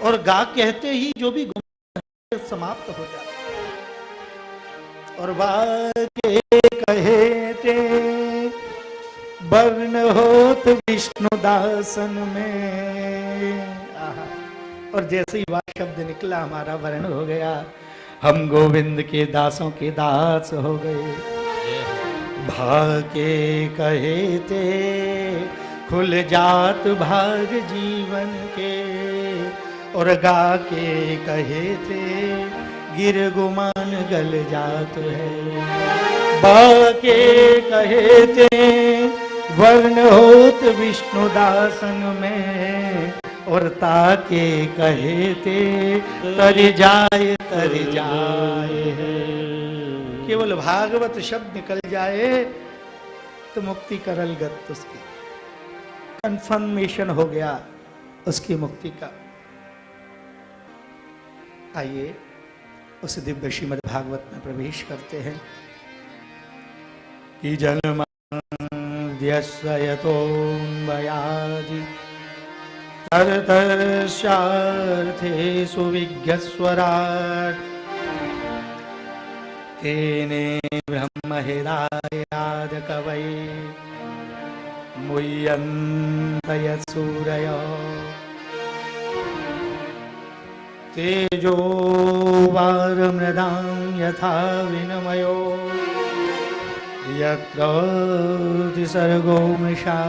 और गा कहते ही जो भी गुण समाप्त हो जाता। और बाके कहे ते वर्ण होत विष्णु दासन में। आहा। और जैसे ही वह शब्द निकला हमारा वर्ण हो गया, हम गोविंद के दासों के दास हो गए। भाके कहे ते खुल जात भाग जीवन के, और गा के कहे थे गिर गुमान गल जात है। बाके कहे थे वर्ण होत विष्णु दासन में, और ताके कहे थे तर जाए तर जाए। केवल भागवत शब्द निकल जाए तो मुक्ति करल गत उसकी कंफर्मेशन हो गया उसकी मुक्ति का। आइए उस दिव्य श्रीमद् भागवत में प्रवेश करते हैं कि जन्म यतो बयादि तरतर्षार्थे सुविज्ञस्वराट् तेने ब्रह्म हृदयाद कवये मुह्यन्त सूरयो तेजो वारमृदां यथा विनिमयो यत्र सर्गो मृषा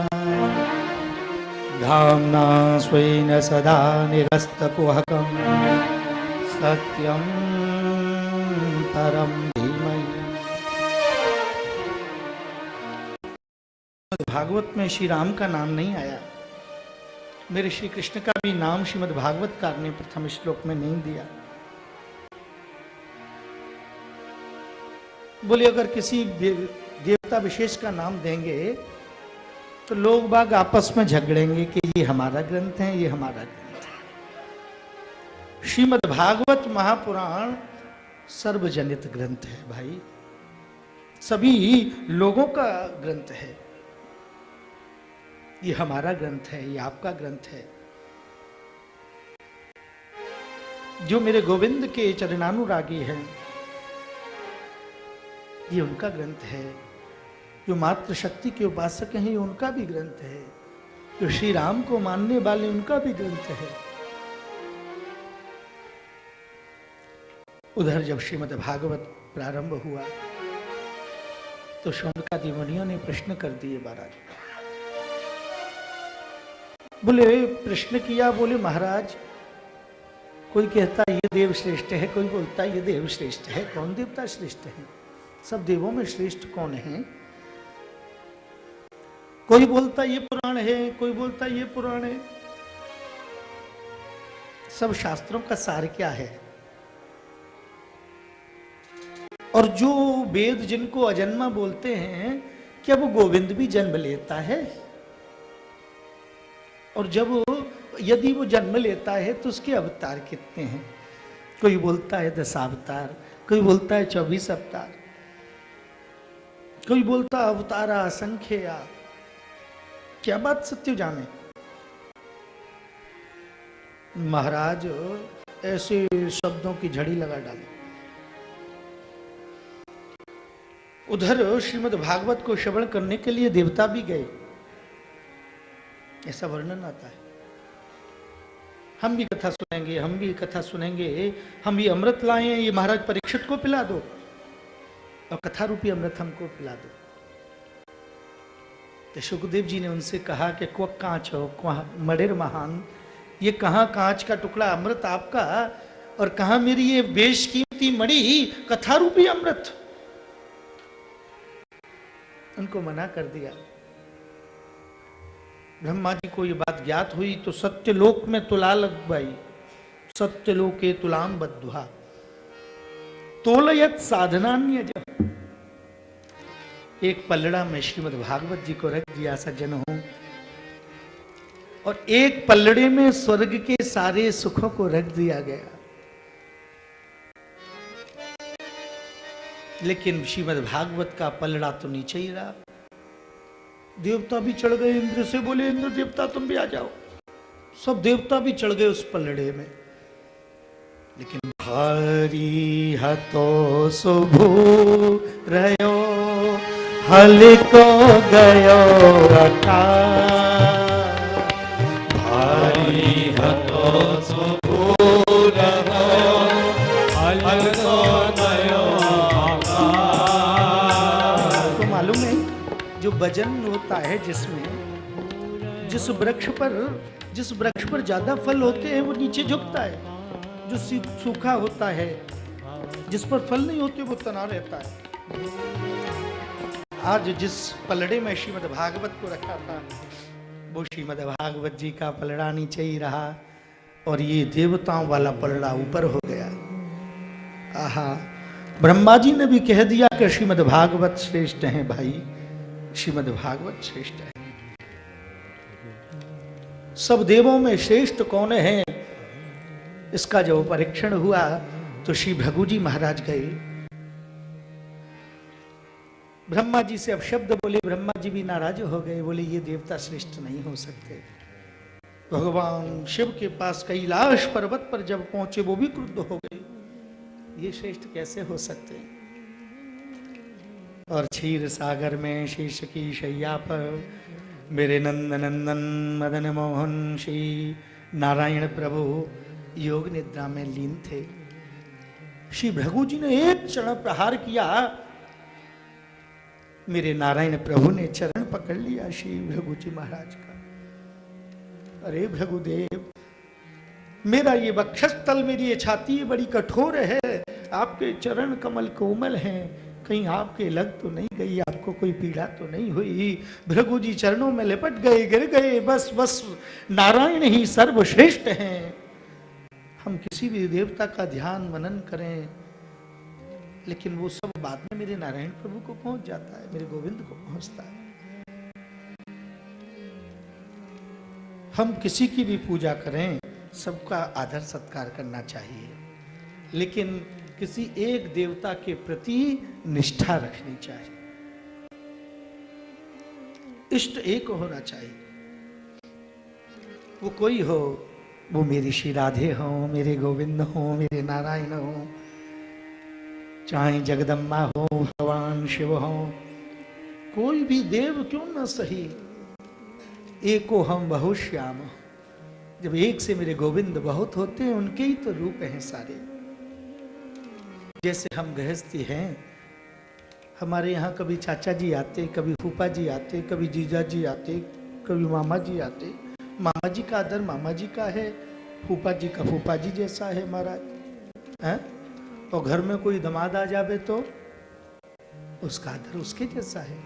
धाम्ना स्वेन सदा निरस्तकुहकं सत्यं परं धीमहि। भागवत में श्री राम का नाम नहीं आया, मेरे श्री कृष्ण का भी नाम श्रीमद् भागवतकार ने प्रथम श्लोक में नहीं दिया। बोले अगर किसी देवता विशेष का नाम देंगे तो लोग बाग आपस में झगड़ेंगे कि ये हमारा ग्रंथ है, ये हमारा ग्रंथ है। श्रीमद् भागवत महापुराण सर्वजनित ग्रंथ है भाई, सभी लोगों का ग्रंथ है। ये हमारा ग्रंथ है, ये आपका ग्रंथ है। जो मेरे गोविंद के चरणानुरागी हैं ये उनका ग्रंथ है। जो मात्र शक्ति के उपासक हैं ये उनका भी ग्रंथ है। जो श्री राम को मानने वाले उनका भी ग्रंथ है। उधर जब श्रीमद् भागवत प्रारंभ हुआ तो शौनकादि मुनियों ने प्रश्न कर दिए महाराज। बोले प्रश्न किया, बोले महाराज कोई कहता है ये देव श्रेष्ठ है, कोई बोलता है ये देव श्रेष्ठ है। कौन देवता श्रेष्ठ है? सब देवों में श्रेष्ठ कौन है? कोई बोलता ये पुराण है, कोई बोलता ये पुराण है। सब शास्त्रों का सार क्या है? और जो वेद जिनको अजन्मा बोलते हैं, क्या वो गोविंद भी जन्म लेता है? और जब यदि वो जन्म लेता है तो उसके अवतार कितने हैं? कोई बोलता है 10 अवतार, कोई बोलता है 24 अवतार, कोई बोलता अवतारा असंख्य। या क्या बात सत्य जाने? महाराज ऐसे शब्दों की झड़ी लगा डाली। उधर श्रीमद् भागवत को श्रवण करने के लिए देवता भी गए, ऐसा वर्णन आता है। हम भी कथा सुनेंगे, हम भी कथा सुनेंगे, हम भी अमृत लाए हैं, ये महाराज परीक्षित को पिला दो और कथा रूपी अमृत हमको पिला दो। तो सुखदेव जी ने उनसे कहा कि क्व कांच हो मड़ेर महान, ये कहाँ कांच का टुकड़ा अमृत आपका और कहाँ मेरी ये बेशकीमती मणि कथा रूपी अमृत। उनको मना कर दिया। ब्रह्मा जी को ये बात ज्ञात हुई तो सत्यलोक में तुला लगवाई। सत्यलोके तुलाम बद्ध्वा तोलयत साधनान्य जब। एक पल्लड़ा में श्रीमद् भागवत जी को रख दिया सज्जन हो, और एक पल्लड़े में स्वर्ग के सारे सुखों को रख दिया गया। लेकिन श्रीमद् भागवत का पल्लड़ा तो नीचे ही रहा। देवता भी चढ़ गए, इंद्र से बोले इंद्र देवता तुम भी आ जाओ। सब देवता भी चढ़ गए उस पल्लड़े में। लेकिन भारी हतो सुभू रयो हलिको गयो रखा भारी हतो सुभू रयो हलिको गयो रखा। तो मालूम है जो भजन होता है जिसमें जिस वृक्ष पर ज्यादा फल होते हैं वो नीचे झुकता है, जो सूखा होता है जिस पर फल नहीं होते वो तना रहता है। आज जिस पलड़े में श्रीमद् भागवत को रखा था वो श्रीमद् भागवत जी का पलड़ा नीचे ही रहा और ये देवताओं वाला पलड़ा ऊपर हो गया। आहा, ब्रह्मा जी ने भी कह दिया कि श्रीमद् भागवत श्रेष्ठ है भाई, श्रीमद् भागवत श्रेष्ठ है। सब देवों में श्रेष्ठ कौन है इसका जब परीक्षण हुआ तो श्री भृगु जी महाराज गए, ब्रह्मा जी से अब शब्द बोले, ब्रह्मा जी भी नाराज हो गए, बोले ये देवता श्रेष्ठ नहीं हो सकते। भगवान शिव के पास कैलाश पर्वत पर जब पहुंचे वो भी क्रुद्ध हो गए, ये श्रेष्ठ कैसे हो सकते। और क्षीर सागर में शीश की शैया पर मेरे नंद नंदन मदन मोहन श्री नारायण प्रभु योग निद्रा में लीन थे। श्री भृगु जी ने एक चरण प्रहार किया, मेरे नारायण प्रभु ने चरण पकड़ लिया श्री भृगु जी महाराज का। अरे भृगुदेव, मेरा ये वक्षस्थल, मेरी ये छाती बड़ी कठोर है, आपके चरण कमल कोमल हैं, कहीं आपके लग तो नहीं गई, आपको कोई पीड़ा तो नहीं हुई। भृगु जी चरणों में लिपट गए, गिर गए, बस बस नारायण ही सर्वश्रेष्ठ हैं। हम किसी भी देवता का ध्यान मनन करें लेकिन वो सब बाद में मेरे नारायण प्रभु को पहुंच जाता है, मेरे गोविंद को पहुंचता है। हम किसी की भी पूजा करें सबका आदर सत्कार करना चाहिए, लेकिन किसी एक देवता के प्रति निष्ठा रखनी चाहिए, इष्ट एक होना चाहिए। वो कोई हो, वो मेरी श्री राधे हो, मेरे गोविंद हो, मेरे नारायण हो, चाहे जगदम्बा हो, भगवान शिव हो, कोई भी देव क्यों न सही, एको हम बहुश्याम। जब एक से मेरे गोविंद बहुत होते हैं, उनके ही तो रूप हैं सारे। जैसे हम गृहस्थी हैं, हमारे यहाँ कभी चाचा जी आते, कभी फूफा जी आते, कभी जीजा जी आते, कभी मामा जी आते। मामा जी का आदर मामा जी का है, फूफा जी का फूफा जी जैसा है महाराज, हैं? और घर में कोई दामाद आ जावे तो उसका आदर उसके जैसा है।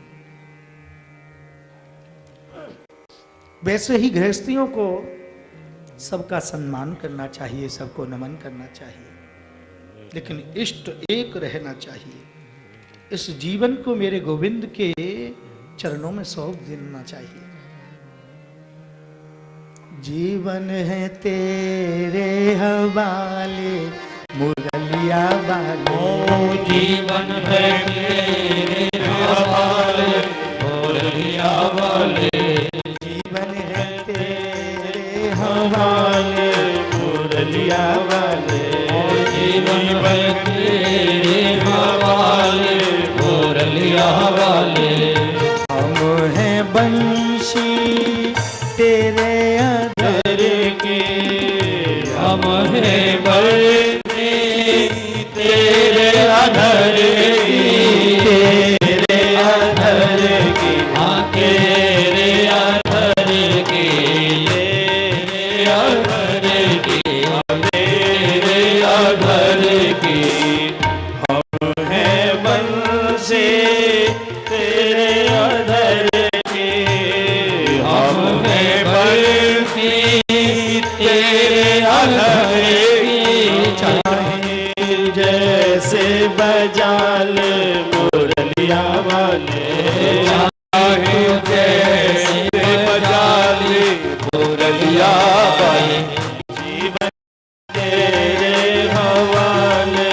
वैसे ही गृहस्थियों को सबका सम्मान करना चाहिए, सबको नमन करना चाहिए, लेकिन इष्ट एक रहना चाहिए। इस जीवन को मेरे गोविंद के चरणों में सौंप देना चाहिए। जीवन है तेरे हवाले मुरलिया वाले, जीवन है तेरे हवाले मुरलिया वाले, जीवन है तेरे हवाले मुरलिया वाले, जीवन है तेरे हवाले मुरलिया वाले। हम हैं बंशी तेरे अधर के, हम हैं बंशी तेरे अधर की, तेरे अधर के, हाँ तेरे अधर की, तेरे अधर की, तेरे अधर की। हम हैं बंशी तेरे अधर के, हम हैं बंशी तेरे अधर की, चाहे जैसे बजाल मुरलिया वाले, चाहे जैसे बजाले मुरलिया वाले, जीवन तेरे हवाले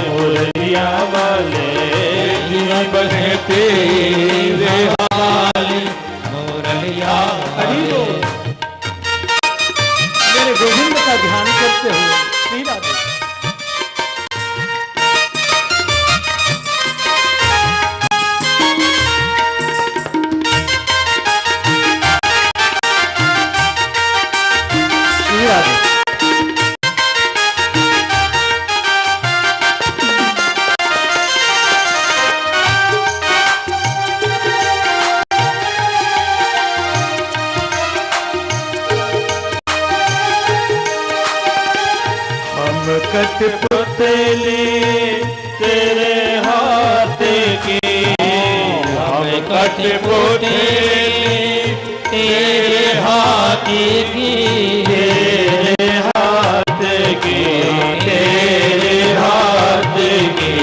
मुरलिया वाले, जीवन है तेरे हवाले मुरलिया हरि वाले। बोल। मेरे गोविंद का ध्यान करते हुए श्री राधे कठपुतली तेरे हाथ की, हम कठपुतली तेरे हाथ की, तेरे हाथ की, तेरे हाथ की,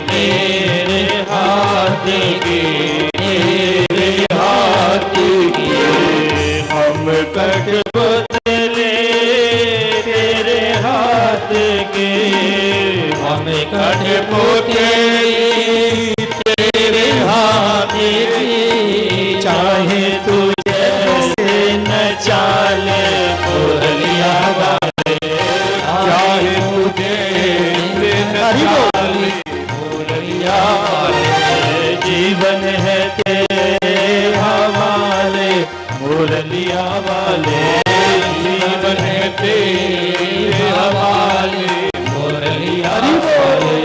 तेरे हाथ की, तेरे हाथ की, हम कठपुतली तेरे हाथ की, हम कठपुतली तेरे हाथ की, चाहे तू जैसे न चाले मुरलिया वाले, चाहे तुझे न चाले मुरलिया वाले, जीवन है तेरे हवाले मुरलिया वाले, जीवन है तेरे हवाले मुरलिया वाले।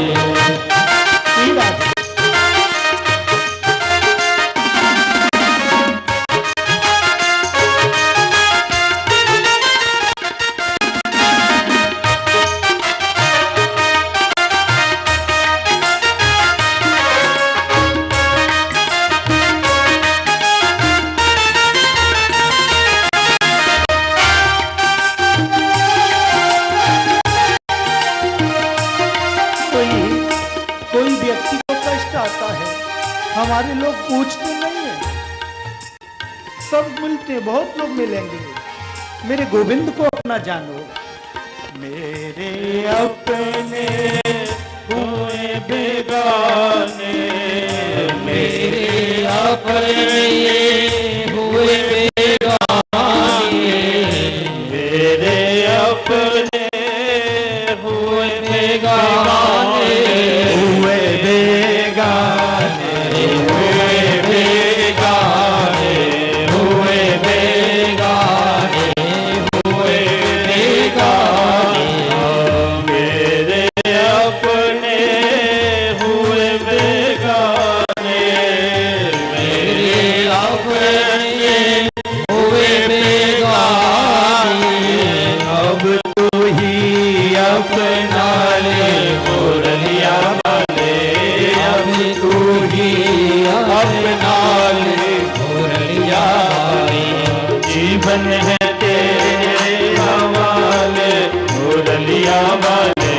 कोई व्यक्ति को कष्ट आता है, हमारे लोग पूछते नहीं है, सब मिलते, बहुत लोग मिलेंगे। मेरे गोविंद को अपना जानो, मेरे अपने हुए बेगाने, मेरे अपने हुए बेगाने, मेरे अपने हुए बेगाने, हुए बेगाने, हुए बेगाने, हुए बेगाने, हुए बेगाने, मेरे अपने हुए बेगाने, मेरे अपने हुए बेगाने, अब तू ही अपना ले मुरलिया वाले, अब तू ही अपना ले मुरलिया वाले, जीवन है तेरे हवाले मुरलिया वाले,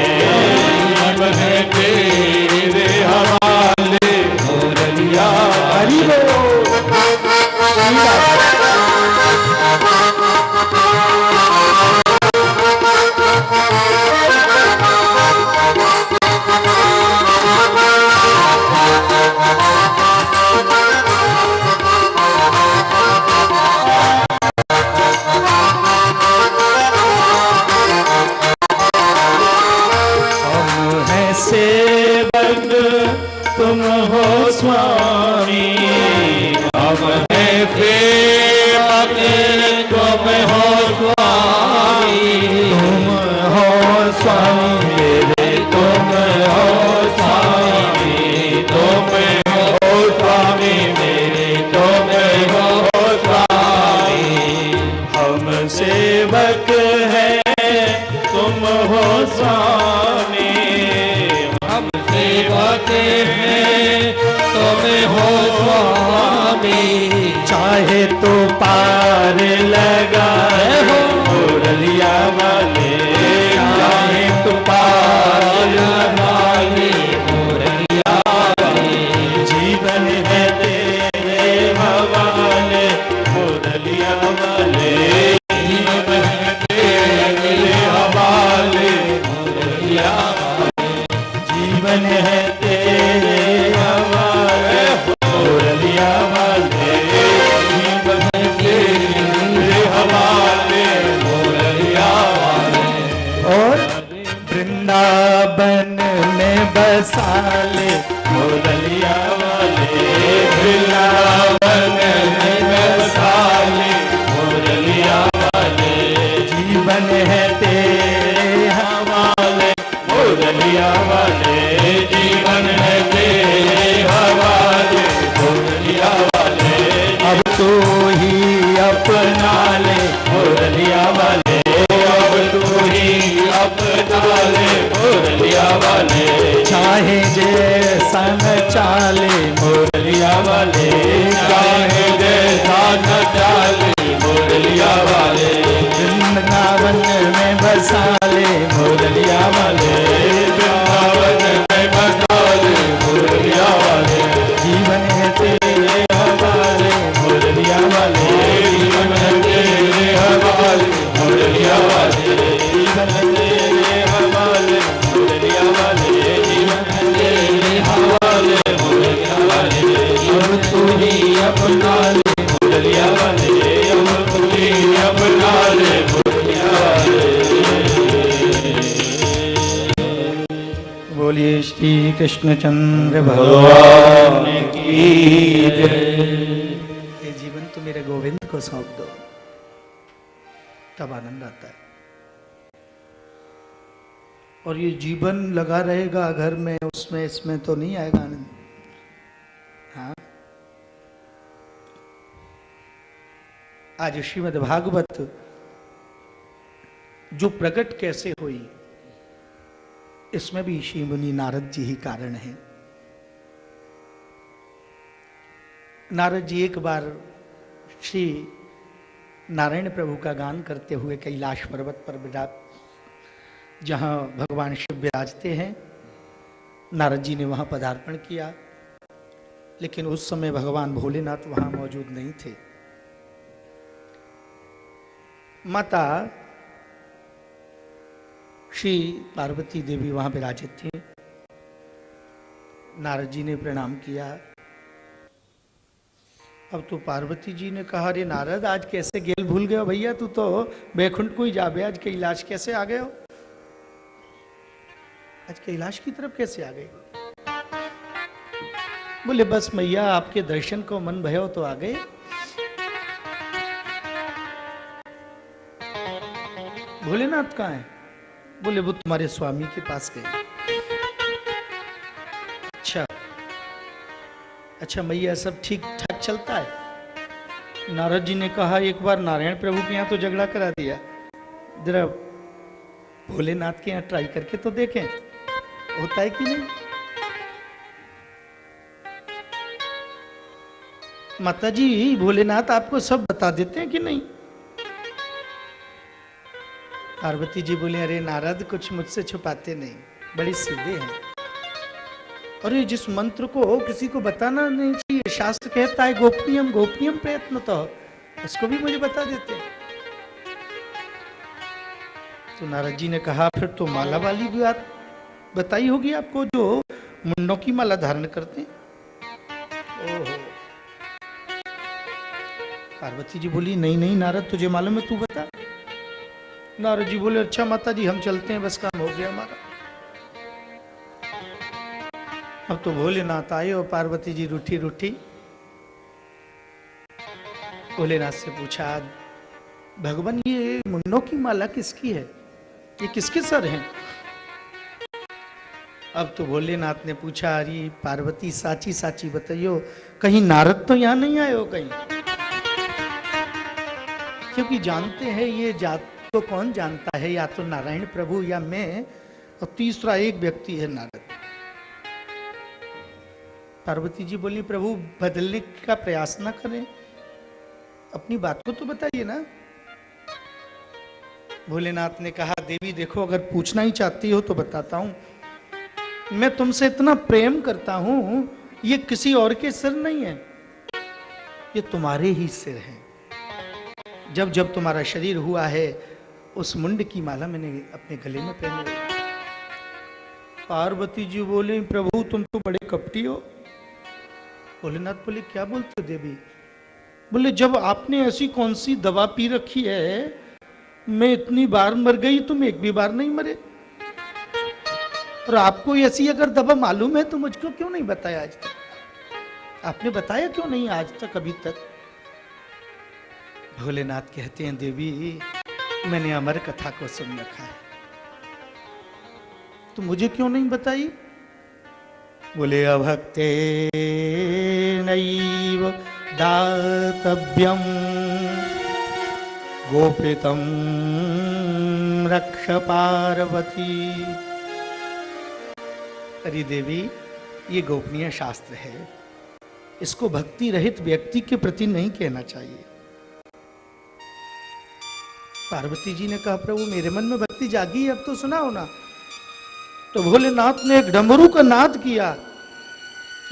जीवन है तेरे हवाले मुरलिया वाले। सेवक तुम हो स्वामी, हम हैं सेवक तुम हो स्वामी, तुम हो स्वामी मेरे, तुम हो स्वामी, तुम हो स्वामी मेरे, तुम हो स्वामी, हम सेवक हैं तुम हो स्वामी, सेवते हैं तुम हो स्वामी, चाहे तो पार लगाए हो मुरलिया वाले, चाहे तो पार लगाए मुरलिया वाले, जीवन है तेरे हवाले मुरलिया वाले, जीवन है तेरे हवाले मुरलिया वाले, जीवन है तेरे हवाले मुरलिया वाले, जीवन है तेरे हवाले मुरलिया वाले। और वृंदावन में बसा ले मुरलिया वाले, वृंदावन में बसा ले मुरलिया वाले, जीवन है तेरे हवाले मुरलिया वाले, जीवन है तेरे हवाले मुरलिया वाले, अब तू ही अपना ले मुरलिया वाले, अब तू ही अपना ले कृष्णचंद्र भगवान की जय। ये जीवन तो मेरे गोविंद को सौंप दो, तब आनंद आता है। और ये जीवन लगा रहेगा घर में, उसमें इसमें तो नहीं आएगा आनंद। हाँ, आज श्रीमद् भागवत जो प्रकट कैसे हुई, इसमें भी श्री मुनि नारद जी ही कारण हैं। नारद जी एक बार श्री नारायण प्रभु का गान करते हुए कैलाश पर्वत पर जहां भगवान शिव विराजते हैं, नारद जी ने वहां पदार्पण किया। लेकिन उस समय भगवान भोलेनाथ वहां मौजूद नहीं थे। माता श्री पार्वती देवी वहां विराजित थी। नारद जी ने प्रणाम किया। अब तो पार्वती जी ने कहा, अरे नारद, आज कैसे गेल भूल गए हो भैया, तू तो बैकुंठ को ही जाबे, आज कैलाश कैसे आ गए हो? आज कैलाश की तरफ कैसे आ गए? बोले, बस मैया आपके दर्शन को मन भयो तो आ गए। भोलेनाथ कहाँ है? बोले, वो तुम्हारे स्वामी के पास गए। अच्छा मैया, सब ठीक ठाक चलता है? नारद जी ने कहा, एक बार नारायण प्रभु के यहाँ तो झगड़ा करा दिया, जरा भोलेनाथ के यहाँ ट्राई करके तो देखें होता है कि नहीं। माता जी, भोलेनाथ आपको सब बता देते हैं कि नहीं? पार्वती जी बोले, अरे नारद, कुछ मुझसे छुपाते नहीं, बड़ी सीधे हैं। और ये जिस मंत्र को किसी को बताना नहीं चाहिए, शास्त्र कहता है गोपनीयम गोपनीयम प्रयत्न, तो उसको भी मुझे बता देते हैं। तो नारद जी ने कहा, फिर तो माला वाली भी बात बताई होगी आपको, जो मुंडों की माला धारण करते हैं। ओहो। पार्वती जी बोली, नहीं नहीं नारद, तुझे मालूम है, तू बता। नारद जी बोले, अच्छा माता जी, हम चलते हैं, बस काम हो गया हमारा। अब तो भोलेनाथ आए और पार्वती जी रूठी रूठी भोलेनाथ से पूछा, भगवान ये मुन्नों की माला किसकी है, ये किसके सर हैं? अब तो भोलेनाथ ने पूछा, अरे पार्वती, साची साची बताइयो, कहीं नारद तो यहां नहीं आए हो कहीं? क्योंकि जानते हैं ये जात तो कौन जानता है, या तो नारायण प्रभु या मैं, और तीसरा एक व्यक्ति है नारद। पार्वती जी बोली, प्रभु बदलने का प्रयास ना करें, अपनी बात को तो बताइए ना। भोलेनाथ ने कहा, देवी देखो, अगर पूछना ही चाहती हो तो बताता हूं, मैं तुमसे इतना प्रेम करता हूं, ये किसी और के सिर नहीं है, ये तुम्हारे ही सिर हैं। जब जब तुम्हारा शरीर हुआ है, उस मुंड की माला मैंने अपने गले में पहनी। पार्वती जी बोले, प्रभु तुम तो बड़े कपटी हो। भोलेनाथ बोले, क्या बोलते हो देवी? बोले, जब आपने ऐसी कौन सी दवा पी रखी है, मैं इतनी बार मर गई, तुम एक भी बार नहीं मरे। और आपको ऐसी अगर दवा मालूम है तो मुझको क्यों नहीं बताया आज तक? आपने बताया क्यों नहीं आज तक, अभी तक? भोलेनाथ कहते हैं, देवी मैंने अमर कथा को सुन रखा है, तो मुझे क्यों नहीं बताई? बोले, अभक्ते नैव दातव्यम गोपितम रक्ष पार्वती। अरे देवी, ये गोपनीय शास्त्र है, इसको भक्ति रहित व्यक्ति के प्रति नहीं कहना चाहिए। पार्वती जी ने कहा, प्रभु मेरे मन में भक्ति जागी, अब तो सुनाओ ना। तो भोलेनाथ ने एक डमरू का नाद किया,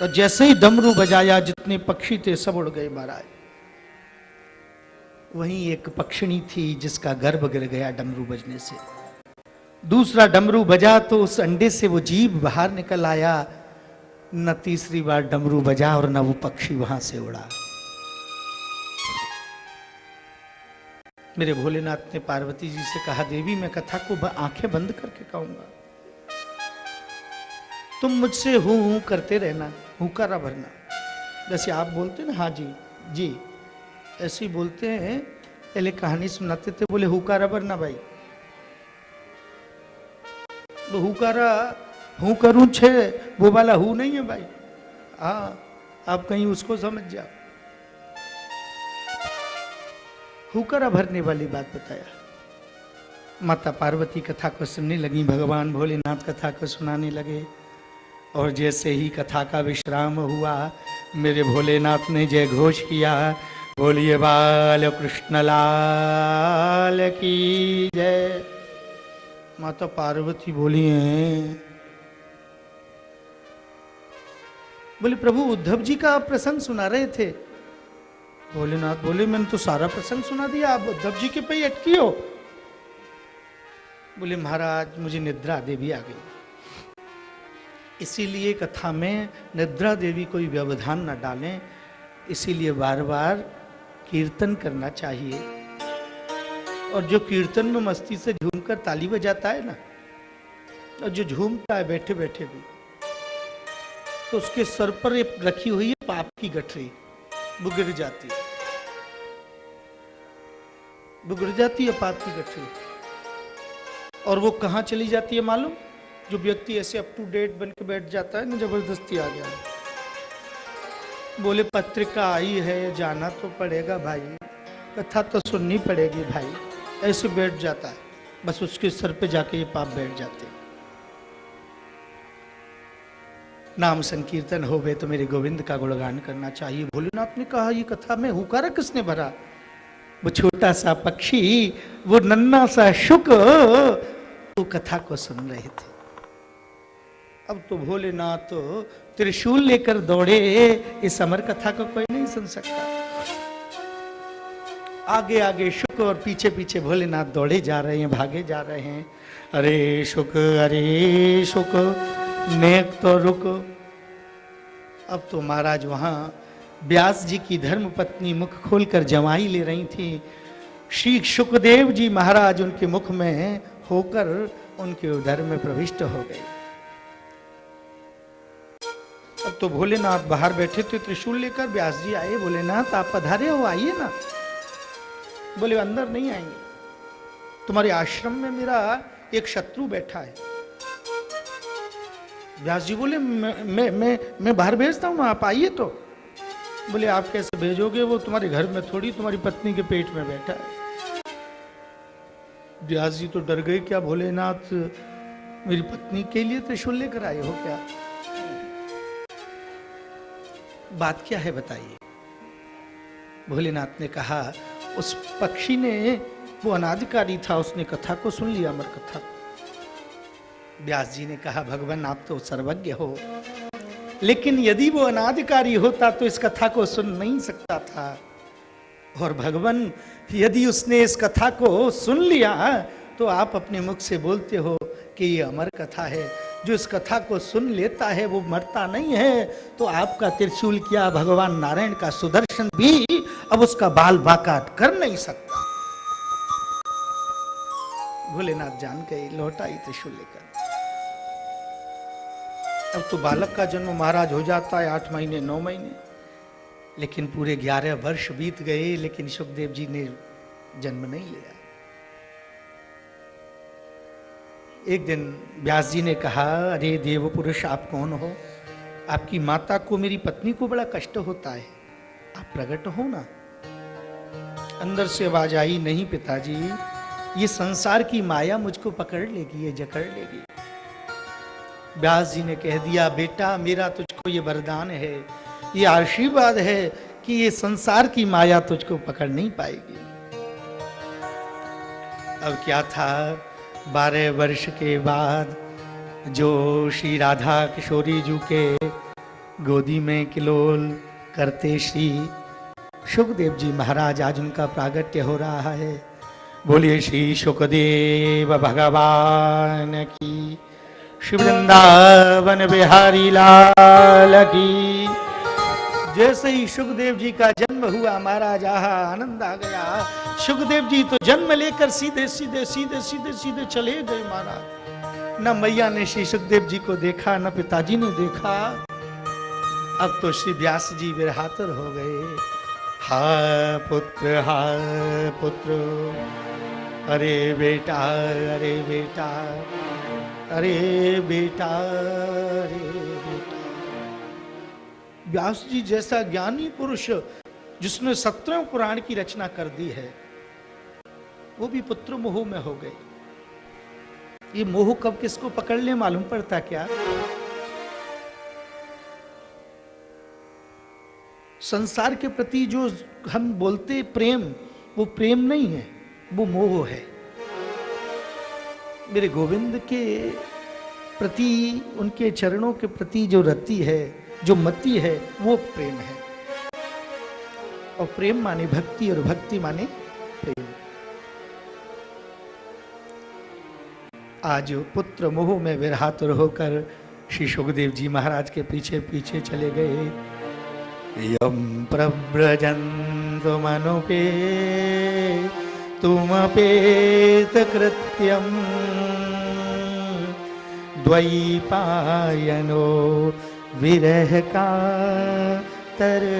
और जैसे ही डमरू बजाया, जितने पक्षी थे सब उड़ गए महाराज। वहीं एक पक्षिणी थी जिसका गर्भ गिर गया डमरू बजने से। दूसरा डमरू बजा तो उस अंडे से वो जीव बाहर निकल आया। न तीसरी बार डमरू बजा और न वो पक्षी वहां से उड़ा। मेरे भोलेनाथ ने पार्वती जी से कहा, देवी मैं कथा को आंखें बंद करके कहूंगा। तुम मुझसे हूं करते रहना, हुकारा भरना। जैसे आप बोलते ना हाँ जी जी, ऐसे ही बोलते हैं। पहले कहानी सुनाते थे, बोले हुकारा भरना भाई। तो हुकारा हूं करूं छे, वो वाला हूं नहीं है भाई। हाँ, आप कहीं उसको समझ जाओ। हुकारा भरने वाली बात बताया। माता पार्वती कथा को सुनने लगी, भगवान भोलेनाथ कथा को सुनाने लगे। और जैसे ही कथा का विश्राम हुआ, मेरे भोलेनाथ ने जय घोष किया, बोलिए बाल कृष्ण लाल की जय। माता पार्वती बोली हैं, बोले प्रभु उद्धव जी का आप प्रसंग सुना रहे थे। भोलेनाथ बोले मैंने तो सारा प्रसंग सुना दिया, आप उद्धव जी के पे अटकी हो। बोले महाराज मुझे निद्रा देवी आ गई, इसीलिए कथा में निद्रा देवी कोई व्यवधान न डालें, इसीलिए बार बार कीर्तन करना चाहिए। और जो कीर्तन में मस्ती से झूमकर ताली बजाता है ना, और जो झूमता है बैठे बैठे भी, तो उसके सर पर एक रखी हुई है पाप की गठरी, वो गिर जाती है, वो गिर जाती है पाप की गठरी। और वो कहाँ चली जाती है मालूम? जो व्यक्ति ऐसे अप टू डेट बन के बैठ जाता है ना, जबरदस्ती आ गया, बोले पत्रिका आई है जाना तो पड़ेगा भाई, कथा तो सुननी पड़ेगी भाई, ऐसे बैठ जाता है, बस उसके सर पे जाके ये पाप बैठ जाते हैं। नाम संकीर्तन हो गए तो मेरे गोविंद का गुणगान करना चाहिए। भोलेनाथ ने कहा ये कथा में हुकारा किसने भरा? वो छोटा सा पक्षी, वो नन्हा सा शुक, वो कथा को सुन रहे थे। अब तो भोलेनाथ त्रिशूल लेकर दौड़े, इस अमर कथा को कोई नहीं सुन सकता। आगे आगे शुक और पीछे पीछे भोलेनाथ दौड़े जा रहे हैं, भागे जा रहे हैं। अरे शुक नेक तो रुक। अब तो महाराज वहां व्यास जी की धर्म पत्नी मुख खोलकर जमाई ले रही थी। श्री सुखदेव जी महाराज उनके मुख में होकर उनके उदर में प्रविष्ट हो गए। अब तो भोलेनाथ बाहर बैठे थे त्रिशूल लेकर, व्यास जी आए, भोलेनाथ आप पधारे हो, आइए ना। बोले अंदर नहीं आएंगे, तुम्हारे आश्रम में मेरा एक शत्रु बैठा है। व्यास जी बोले मैं बाहर भेजता हूं ना, आप आइए तो। बोले आप कैसे भेजोगे, वो तुम्हारे घर में थोड़ी, तुम्हारी पत्नी के पेट में बैठा है। व्यास जी तो डर गए, क्या भोलेनाथ मेरी पत्नी के लिए त्रिशूल लेकर आए हो क्या? बात क्या है बताइए। भोलेनाथ ने कहा उस पक्षी ने, वो अनाधिकारी था, उसने कथा को सुन लिया, अमर कथा। व्यास जी ने कहा भगवान आप तो सर्वज्ञ हो, लेकिन यदि वो अनाधिकारी होता तो इस कथा को सुन नहीं सकता था। और भगवान यदि उसने इस कथा को सुन लिया तो आप अपने मुख से बोलते हो कि ये अमर कथा है। जो इस कथा को सुन लेता है वो मरता नहीं है। तो आपका त्रिशूल क्या, भगवान नारायण का सुदर्शन भी अब उसका बाल बाकाट कर नहीं सकता। भोलेनाथ जान गए, लौटा ही त्रिशूल लेकर। अब तो बालक का जन्म महाराज हो जाता है 8 महीने 9 महीने, लेकिन पूरे 11 वर्ष बीत गए, लेकिन सुखदेव जी ने जन्म नहीं लिया। एक दिन व्यास जी ने कहा अरे देव पुरुष आप कौन हो? आपकी माता को, मेरी पत्नी को बड़ा कष्ट होता है, आप प्रकट हो ना। अंदर से आवाज आई नहीं पिताजी, ये संसार की माया मुझको पकड़ लेगी, ये जकड़ लेगी। व्यास जी ने कह दिया बेटा मेरा तुझको ये वरदान है, ये आशीर्वाद है कि ये संसार की माया तुझको पकड़ नहीं पाएगी। अब क्या था, 12 वर्ष के बाद जो श्री राधा किशोरी जी के गोदी में किलोल करते श्री सुखदेव जी महाराज, आज उनका प्रागट्य हो रहा है। बोलिए श्री सुखदेव भगवान की, श्री वृंदावन बिहारी लाल की। जैसे ही सुखदेव जी का जन्म हुआ महाराज, आहा आनंद आ गया। सुखदेव जी तो जन्म लेकर सीधे सीधे सीधे सीधे सीधे चले गए महाराज। न मैया ने श्री सुखदेव जी को देखा, न पिताजी ने देखा। अब तो श्री व्यास जी विरहातुर हो गए। हा पुत्र, हा पुत्र, अरे बेटा, अरे बेटा, अरे बेटा, अरे बेटा। व्यास जी जैसा ज्ञानी पुरुष जिसने 17 पुराण की रचना कर दी है, वो भी पुत्र मोह में हो गए। ये मोह कब किसको पकड़ ले मालूम पड़ता क्या? संसार के प्रति जो हम बोलते प्रेम, वो प्रेम नहीं है, वो मोह है। मेरे गोविंद के प्रति, उनके चरणों के प्रति जो रति है, जो मति है, वो प्रेम है। और प्रेम माने भक्ति, और भक्ति माने प्रेम। आज पुत्र मोह में विरहातुर होकर श्री सुखदेव जी महाराज के पीछे पीछे चले गए। यम प्रव्रजन्तु मनुपे तुमपेत कृत्यम द्वैपायनो विरह का तराजुहावो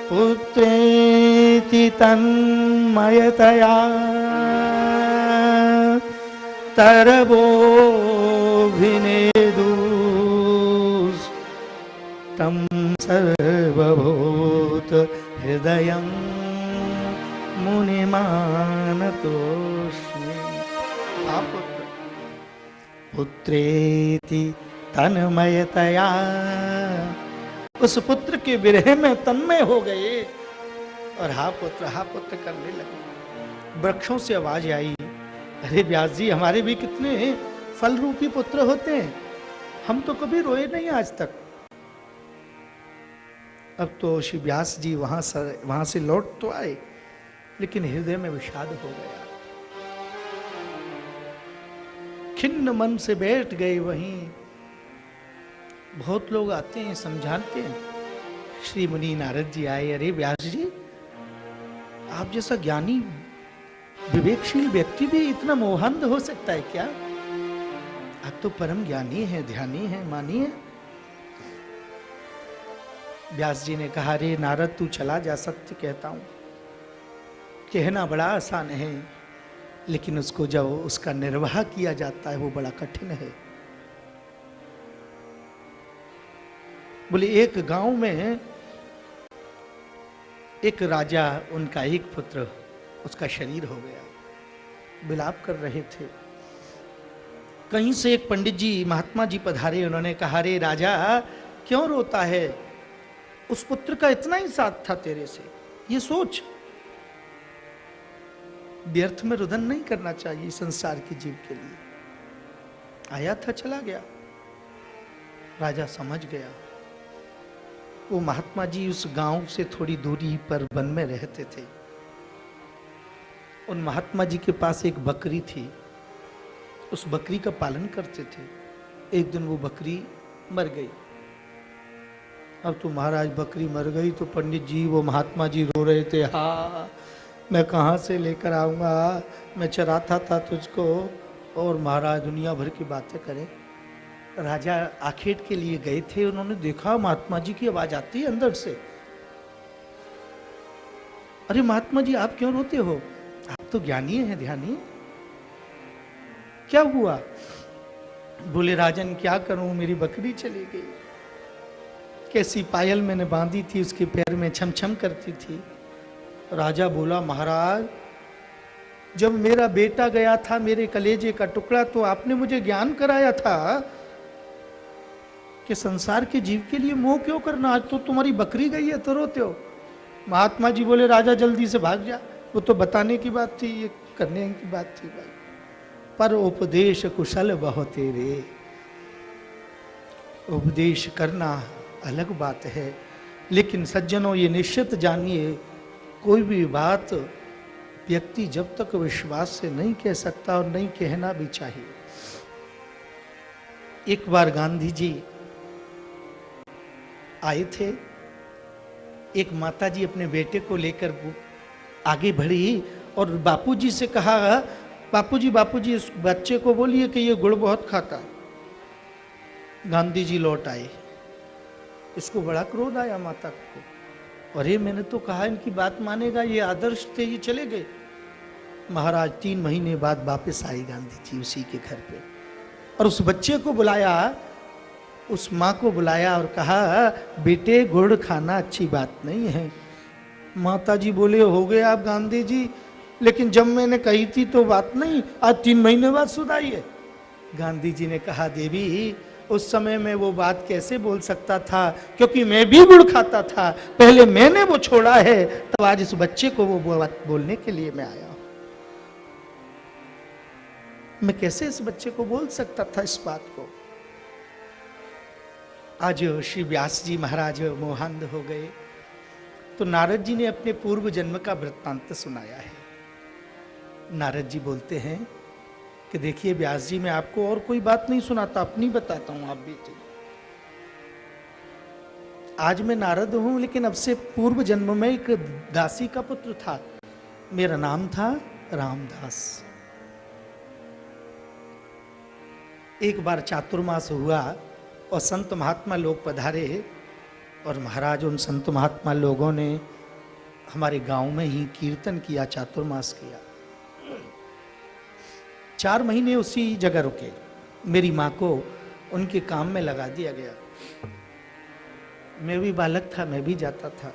पुत्रेति तन्मयतया तरवोभिनेदुस् तं सर्वभूत हृदयं मुनिमानतोऽस्मि। पुत्रेति तन्मयतया, उस पुत्र के विरह में तन्मय हो गए और हा पुत्र करने लगे। वृक्षों से आवाज आई, अरे व्यास जी, हमारे भी कितने फल रूपी पुत्र होते हैं, हम तो कभी रोए नहीं आज तक। अब तो श्री व्यास जी वहां से लौट तो आए, लेकिन हृदय में विषाद हो गया। खिन्न मन से बैठ गए वहीं। बहुत लोग आते हैं, समझाते हैं। श्री मुनि नारद जी आए, अरे व्यास जी, आप जैसा ज्ञानी विवेकशील व्यक्ति भी इतना मोहांध हो सकता है क्या? आप तो परम ज्ञानी है, ध्यानी है, मानिए। व्यास जी ने कहा, रे नारद, तू चला जा, सत्य कहता हूं। कहना बड़ा आसान है, लेकिन उसको जब उसका निर्वाह किया जाता है वो बड़ा कठिन है। बोले, एक गांव में एक राजा, उनका एक पुत्र, उसका शरीर हो गया। विलाप कर रहे थे। कहीं से एक पंडित जी, महात्मा जी पधारे। उन्होंने कहा, रे राजा, क्यों रोता है? उस पुत्र का इतना ही साथ था तेरे से, ये सोच। व्यर्थ में रुदन नहीं करना चाहिए संसार के जीव के लिए। आया था, चला गया। राजा समझ गया। वो महात्मा जी उस गांव से थोड़ी दूरी पर वन में रहते थे। उन महात्मा जी के पास एक बकरी थी, उस बकरी का पालन करते थे। एक दिन वो बकरी मर गई। अब तो महाराज बकरी मर गई तो पंडित जी, वो महात्मा जी रो रहे थे। हाँ, मैं कहाँ से लेकर आऊँगा, मैं चराता था तुझको। और महाराज दुनिया भर की बातें करें। राजा आखेट के लिए गए थे, उन्होंने देखा महात्मा जी की आवाज आती है अंदर से। अरे महात्मा जी, आप क्यों रोते हो? आप तो ज्ञानी हैं, ध्यानी। क्या हुआ? बोले, राजन क्या करूं, मेरी बकरी चली गई। कैसी पायल मैंने बांधी थी, उसके पैर में छम छम करती थी। राजा बोला, महाराज, जब मेरा बेटा गया था, मेरे कलेजे का टुकड़ा, तो आपने मुझे ज्ञान कराया था कि संसार के जीव के लिए मोह क्यों करना। आज तो तुम्हारी बकरी गई है तो रोते हो। महात्मा जी बोले, राजा जल्दी से भाग जा। वो तो बताने की बात थी, ये करने की बात थी भाई। पर उपदेश कुशल बहु तेरे, उपदेश करना अलग बात है। लेकिन सज्जनों, ये निश्चित जानिए, कोई भी बात व्यक्ति जब तक विश्वास से नहीं कह सकता, और नहीं कहना भी चाहिए। एक बार गांधी जी आए थे। एक माता जी अपने बेटे को लेकर आगे बढ़ी और बापूजी से कहा, बापूजी इस बच्चे को बोलिए कि ये गुड़ बहुत खाता। गांधी जी लौट आए, इसको बड़ा क्रोध आया माता को, अरे मैंने तो कहा इनकी बात मानेगा, ये आदर्श थे, ये चले गए। महाराज 3 महीने बाद वापस आई गांधी जी उसी के घर पे, और उस बच्चे को बुलाया, उस माँ को बुलाया और कहा, बेटे गुड़ खाना अच्छी बात नहीं है। माता जी बोले, हो गए आप गांधी जी, लेकिन जब मैंने कही थी तो बात नहीं, आज 3 महीने बाद सुधाई है। गांधी जी ने कहा, देवी उस समय में वो बात कैसे बोल सकता था, क्योंकि मैं भी गुड़ खाता था, पहले मैंने वो छोड़ा है, तब आज इस बच्चे को वो बात बोलने के लिए मैं आया हूं। मैं कैसे इस बच्चे को बोल सकता था इस बात को। आज श्री व्यास जी महाराज मोहांध हो गए, तो नारद जी ने अपने पूर्व जन्म का वृत्तांत सुनाया है। नारद जी बोलते हैं कि देखिए व्यास जी, मैं आपको और कोई बात नहीं सुनाता, अपनी बताता हूं, आप बेटे। आज मैं नारद हूं, लेकिन अब से पूर्व जन्म में एक दासी का पुत्र था, मेरा नाम था रामदास। एक बार चातुर्मास हुआ और संत महात्मा लोग पधारे, और महाराज उन संत महात्मा लोगों ने हमारे गांव में ही कीर्तन किया, चातुर्मास किया। 4 महीने उसी जगह रुके। मेरी माँ को उनके काम में लगा दिया गया। मैं भी बालक था, मैं भी जाता था।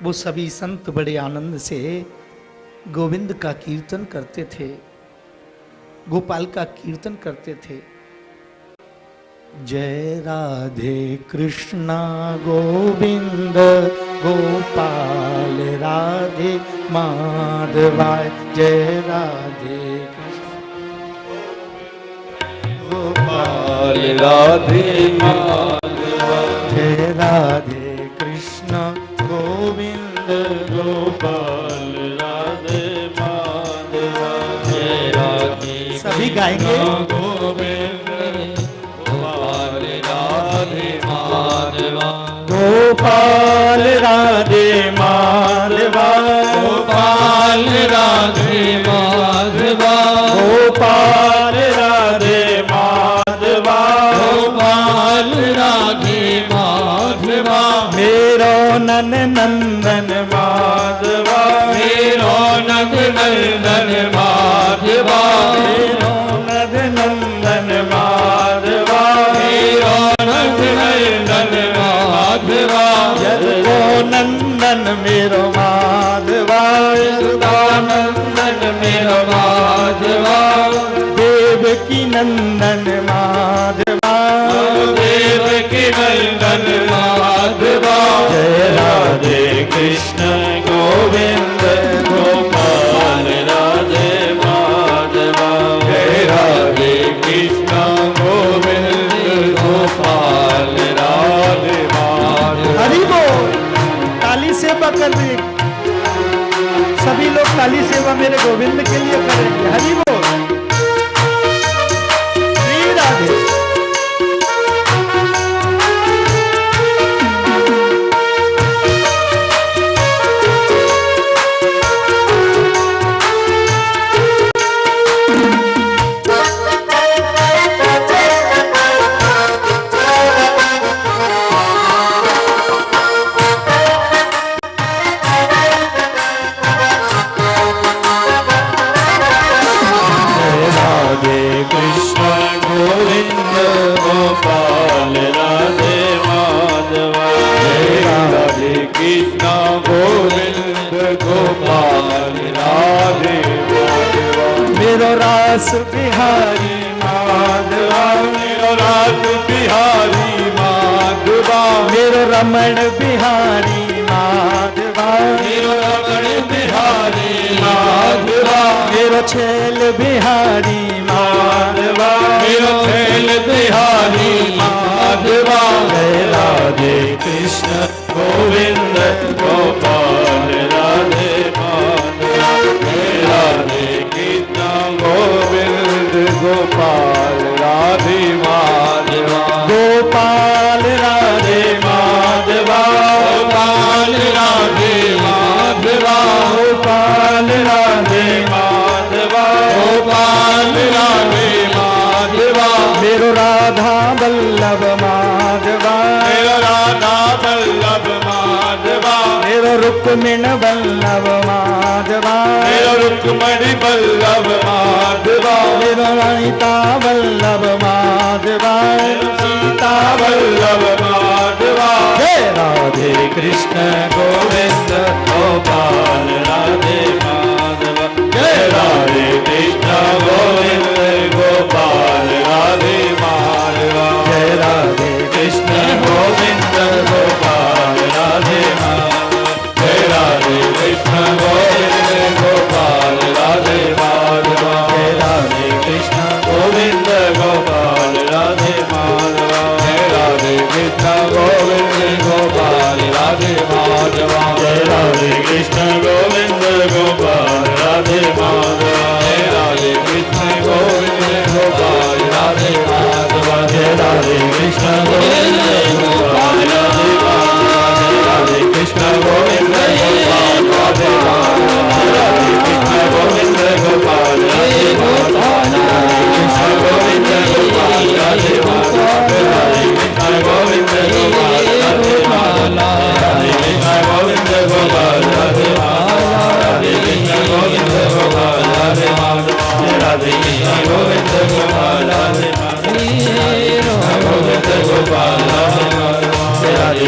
वो सभी संत बड़े आनंद से गोविंद का कीर्तन करते थे, गोपाल का कीर्तन करते थे। जय राधे कृष्णा गोविंद गोपाल राधे माधवाय, जय राधे गोपाल राधे माधवाय, जय राधे कृष्ण गोविंद गोपाल राधे माधवाय, जय राधे सभी गाएंगे। गोपाल राधे माधवा, गोपाल राधे माधवा, गोपाल राधे माधवा, गोपाल राधे माधवा, मेरो नन नंदन माधवा, मेरो नन नंदन माधवा, मेरो नन नंदन माधवा, मेरो नन नंदन माधवा, यदुको नंदन मेरो माधवा, यदुको नंदन मेरो माधवा, देवकी नंदन माधवा, देवकी नंदन माधवा, जय राधे कृष्ण गोविंद गोपाल राधे माधवा, जय राधे कृष्ण गोविंद गोपाल राधे माधवा। हरि बोल। ताली सेवा कर दे सभी लोग, ताली सेवा मेरे गोविंद के लिए करेंगे। हरि बोल। श्री राधे। रास बिहारी माधवा, मेरो रास बिहारी माधवा, मेरो रमण बिहारी माधवा, मेरो रमण बिहारी माधवा, मेरो छैल बिहारी माधवा, मेरो छैल बिहारी माधवा, जय राधे कृष्ण गोविंद गोपाल राधे माधवा, जय राधे कृष्ण गोविंद गोपाल राधे माधवा, गोपाल राधे माधवा, गोपाल राधे माधवा, गोपाल मेरो राधा वल्लभ माधवा, मेरो राधा वल्लभ माधवा, मेरो रुक्मिण वल्लभ माधवा, मेरो रुक्मणी वल्लभ माधवा, मेरो सीता वल्लभ माधवा, सीता वल्लभ माधवा। जय राधे कृष्ण गोविंद गोपाल राधे माधव, जय राधे कृष्ण गोविंद गोपाल राधे माधव, जय राधे कृष्ण गोविंद गोपाल राधे माधव, जय राधे कृष्ण गोविंद गोपाल राधे माधव, जय राधे कृष्ण गोविंद गोपाल राधे माधव, जय राधे कृष्ण गोविंद गोपाल राधे माधव, जय राधे कृष्ण गोविंद गोपाल राधे माधव, जय राधे कृष्ण गोविंद गोपाल राधे माधव, जय राधे कृष्ण गोविंद गोपाल राधे माधव, जय राधे कृष्ण गोविंद गोपाल राधे माधव, जय राधे कृष्ण गोविंद गोपाल राधे माधव, जय कृष्ण गोविंद गोपाल राधे माधव, जय राधे कृष्ण गोविंद गोपाल राधे माधव, राधे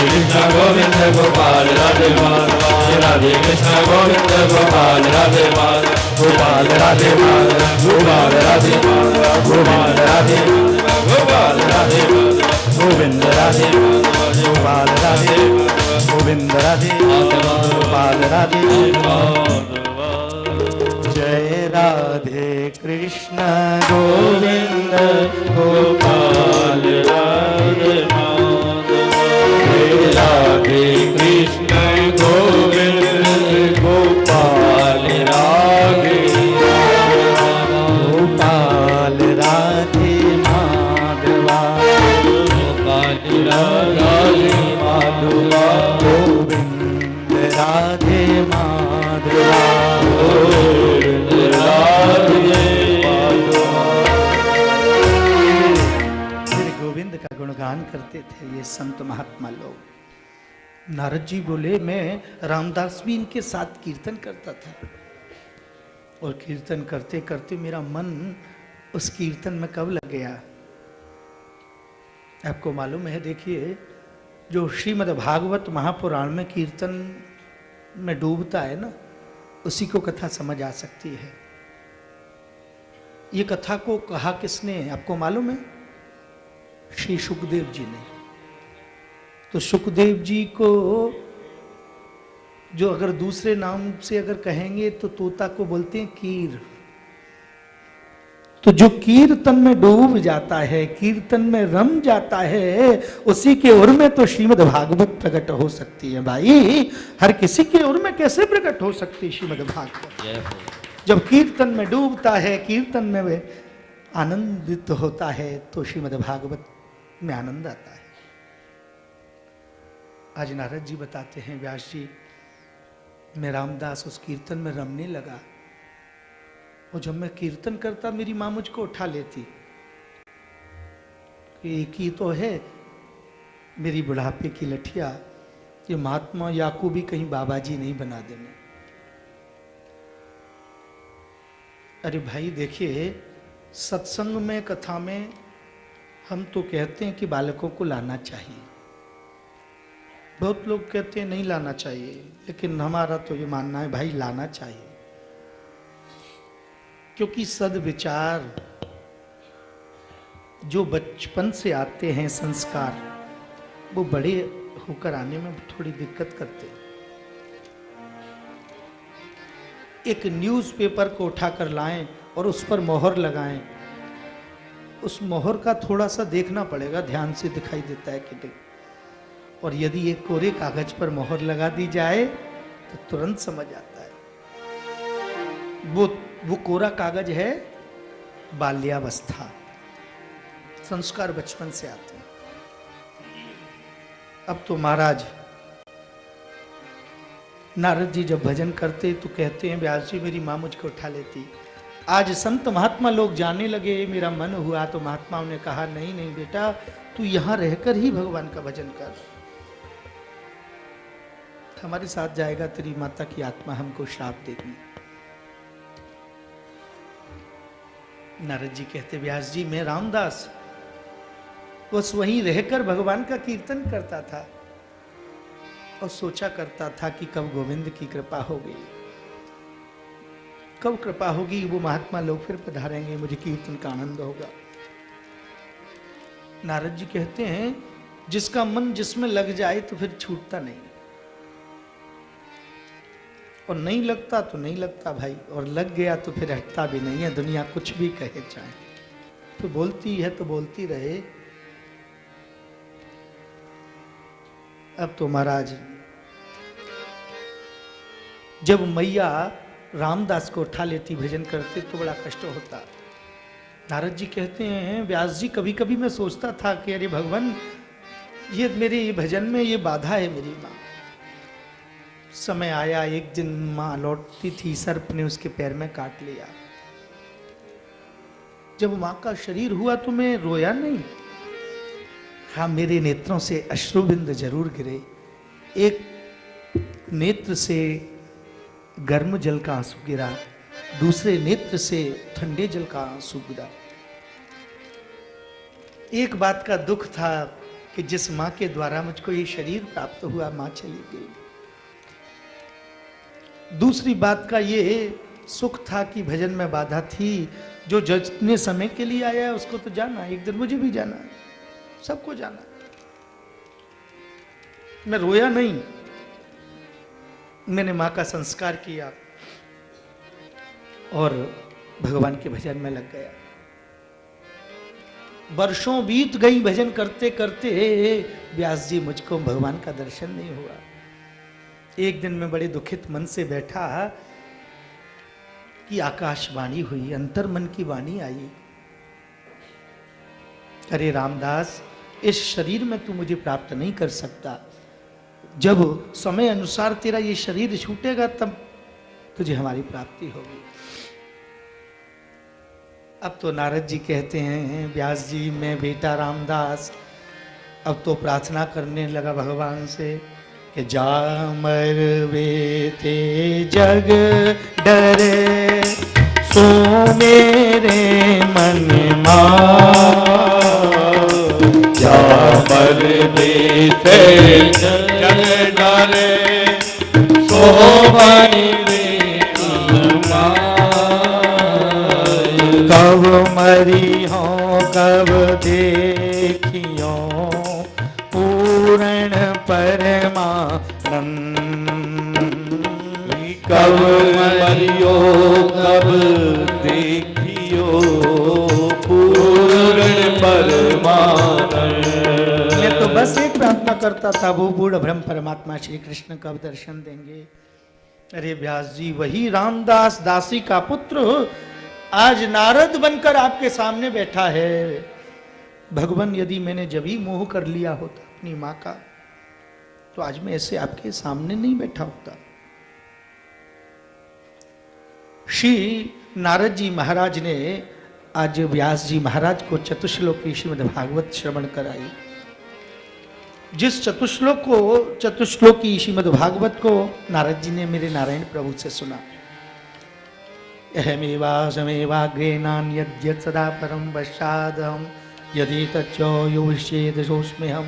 कृष्ण गोविंद गोपाल राधे माधव, राधे कृष्ण गोविंद गोपाल राधे माधव, जय राधे कृष्ण गोविंद गोपाल राधे माधव, गोविंद गोपाल राधे माधव, जय राधे कृष्ण गोविंद गोपाल राधे माधव, जय राधे कृष्ण गोविंद गोपाल राधे माधव, गोपाल राधे माधव, गोपाल राधे माधव, गोपाल राधे माधव, गोपाल राधे माधव, गोविंद राधे माधव, गोपाल राधे गोविंद राधे गोपाल राधे जय राधे कृष्ण गोविंद गोपाल राधे माधव, जय राधे कृष्ण गोविंद गोपाल राधे गोपाल राधे माधवा, गोपाल राधे माधवा, गोविंद राधे माधवा, गोविंद राधे माधवा। श्री गोविंद का गुणगान करते थे ये संत महात्मा लोग। नारद जी बोले मैं रामदास भी इनके साथ कीर्तन करता था, और कीर्तन करते करते मेरा मन उस कीर्तन में कब लग गया आपको मालूम है। देखिए जो श्रीमद् भागवत महापुराण में कीर्तन में डूबता है ना, उसी को कथा समझ आ सकती है। ये कथा को कहा किसने आपको मालूम है? श्री सुखदेव जी ने। तो सुखदेव जी को जो अगर दूसरे नाम से अगर कहेंगे तो तोता को बोलते हैं कीर। तो जो कीर्तन में डूब जाता है, कीर्तन में रम जाता है, उसी के उर में तो श्रीमद् भागवत प्रकट हो सकती है। भाई हर किसी के उर में कैसे प्रकट हो सकती है श्रीमद् भागवत? जब कीर्तन में डूबता है, कीर्तन में आनंदित होता है, तो श्रीमद् भागवत में आनंद आता है। आज नारद जी बताते हैं, व्यास जी मैं रामदास उस कीर्तन में रमने लगा, और जब मैं कीर्तन करता मेरी माँ मुझको उठा लेती। एक ही तो है मेरी बुढ़ापे की लठिया, ये महात्मा याकू भी कहीं बाबा जी नहीं बना देने। अरे भाई देखिए, सत्संग में कथा में हम तो कहते हैं कि बालकों को लाना चाहिए, बहुत लोग कहते हैं नहीं लाना चाहिए, लेकिन हमारा तो ये मानना है भाई लाना चाहिए। क्योंकि सद्विचार जो बचपन से आते हैं संस्कार, वो बड़े होकर आने में थोड़ी दिक्कत करते हैं। एक न्यूज़पेपर को उठाकर लाएं और उस पर मोहर लगाएं, उस मोहर का थोड़ा सा देखना पड़ेगा, ध्यान से दिखाई देता है कि नहीं। और यदि एक कोरे कागज पर मोहर लगा दी जाए तो तुरंत समझ आता है वो कोरा कागज है बाल्यावस्था। संस्कार बचपन से आते हैं। अब तो महाराज नारद जी जब भजन करते तो कहते हैं, व्यास जी मेरी माँ मुझको उठा लेती, आज संत महात्मा लोग जाने लगे, मेरा मन हुआ तो महात्माओं ने कहा नहीं नहीं बेटा, तू यहां रहकर ही भगवान का भजन कर, हमारे साथ जाएगा तेरी माता की आत्मा हमको श्राप देगी। नारद जी कहते व्यास जी मैं रामदास बस वहीं रहकर भगवान का कीर्तन करता था और सोचा करता था कि कब गोविंद की कृपा होगी, कब कृपा होगी, वो महात्मा लोग फिर पधारेंगे, मुझे कीर्तन का आनंद होगा। नारद जी कहते हैं जिसका मन जिसमें लग जाए तो फिर छूटता नहीं, और नहीं लगता तो नहीं लगता भाई, और लग गया तो फिर हटता भी नहीं है, दुनिया कुछ भी कहे चाहे, तो बोलती है तो बोलती रहे। अब तो महाराज जब मैया रामदास को उठा लेती भजन करते तो बड़ा कष्ट होता। नारद जी कहते हैं व्यास जी कभी कभी मैं सोचता था कि अरे भगवान ये मेरे भजन में ये बाधा है मेरी माँ। समय आया एक दिन माँ लौटती थी, सर्प ने उसके पैर में काट लिया। जब माँ का शरीर हुआ तो मैं रोया नहीं, हाँ मेरे नेत्रों से अश्रुबिंद जरूर गिरे। एक नेत्र से गर्म जल का आंसू गिरा, दूसरे नेत्र से ठंडे जल का आंसू गिरा। एक बात का दुख था कि जिस मां के द्वारा मुझको ये शरीर प्राप्त हुआ मां चली गई। दूसरी बात का ये सुख था कि भजन में बाधा थी, जो जितने समय के लिए आया है उसको तो जाना, एक दिन मुझे भी जाना है, सबको जाना। मैं रोया नहीं, मैंने मां का संस्कार किया और भगवान के भजन में लग गया। वर्षों बीत गई भजन करते करते, व्यास जी मुझको भगवान का दर्शन नहीं हुआ। एक दिन मैं बड़े दुखित मन से बैठा कि आकाशवाणी हुई, अंतर मन की वाणी आई, अरे रामदास इस शरीर में तू मुझे प्राप्त नहीं कर सकता, जब समय अनुसार तेरा ये शरीर छूटेगा तब तुझे हमारी प्राप्ति होगी। अब तो नारद जी कहते हैं व्यास जी मैं बेटा रामदास अब तो प्रार्थना करने लगा भगवान से कि जा मरवे थे जग डरे सो मेरे मन जा मरवे थे जग डरे सो मेरे कब मरी हो कब देखियो पूर्ण परमानंद, कब मरियो कब देखियो पूर्ण परमानंद। मैं तो बस एक प्रार्थना करता था, वो पूर्ण ब्रह्म परमात्मा श्री कृष्ण कब दर्शन देंगे। अरे व्यास जी वही रामदास दासी का पुत्र आज नारद बनकर आपके सामने बैठा है। भगवान यदि मैंने जब ही मोह कर लिया होता अपनी मां का तो आज मैं ऐसे आपके सामने नहीं बैठा होता। श्री नारद जी महाराज ने आज व्यास जी महाराज को चतुश्लोकी श्रीमद् भागवत श्रवण कराई। जिस चतुश्लोकी श्रीमद् भागवत को नारद जी ने मेरे नारायण प्रभु से सुना। अहमेवासमेवाग्रे नान्यद्यत् सदा परं पश्चादहं यदि तच्चो योष्येदशोऽस्मि हम।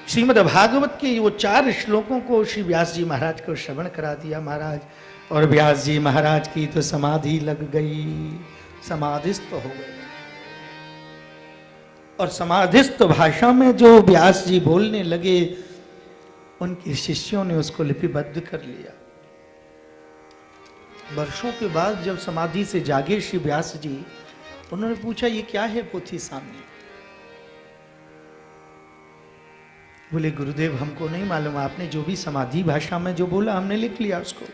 श्रीमद् भागवत के वो 4 श्लोकों को श्री व्यास जी महाराज को श्रवण करा दिया महाराज, और व्यास जी महाराज की तो समाधि लग गई, समाधिस्थ हो गए। और समाधिस्थ भाषा में जो व्यास जी बोलने लगे उनके शिष्यों ने उसको लिपिबद्ध कर लिया। वर्षों के बाद जब समाधि से जागे श्री व्यास जी, उन्होंने पूछा ये क्या है पोथी सामने। बोले गुरुदेव हमको नहीं मालूम, आपने जो भी समाधि भाषा में जो बोला हमने लिख लिया उसको।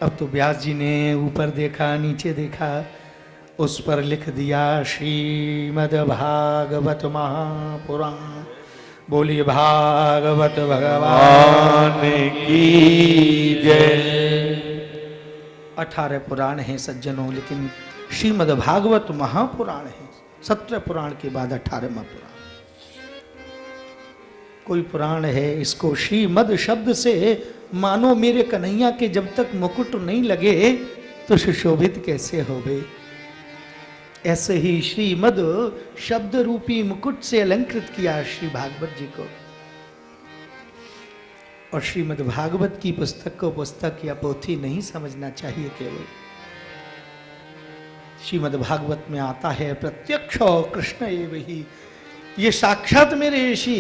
अब तो व्यास जी ने ऊपर देखा नीचे देखा, उस पर लिख दिया श्रीमद् भागवत महापुराण। बोलिए भागवत भगवान की जय। 18 पुराण हैं सज्जनों, लेकिन श्रीमद् भागवत महापुराण है। 17 पुराण के बाद 18वां पुराण। कोई पुराण है, इसको श्रीमद् शब्द से मानो मेरे कन्हैया के जब तक मुकुट नहीं लगे तो सुशोभित कैसे होवे। ऐसे ही श्रीमद् शब्द रूपी मुकुट से अलंकृत किया श्री भागवत जी को। और श्रीमद् भागवत की पुस्तक को पुस्तक या पोथी नहीं समझना चाहिए केवल। श्रीमद् भागवत में आता है प्रत्यक्ष कृष्ण एव ही। ये साक्षात मेरे ऋषि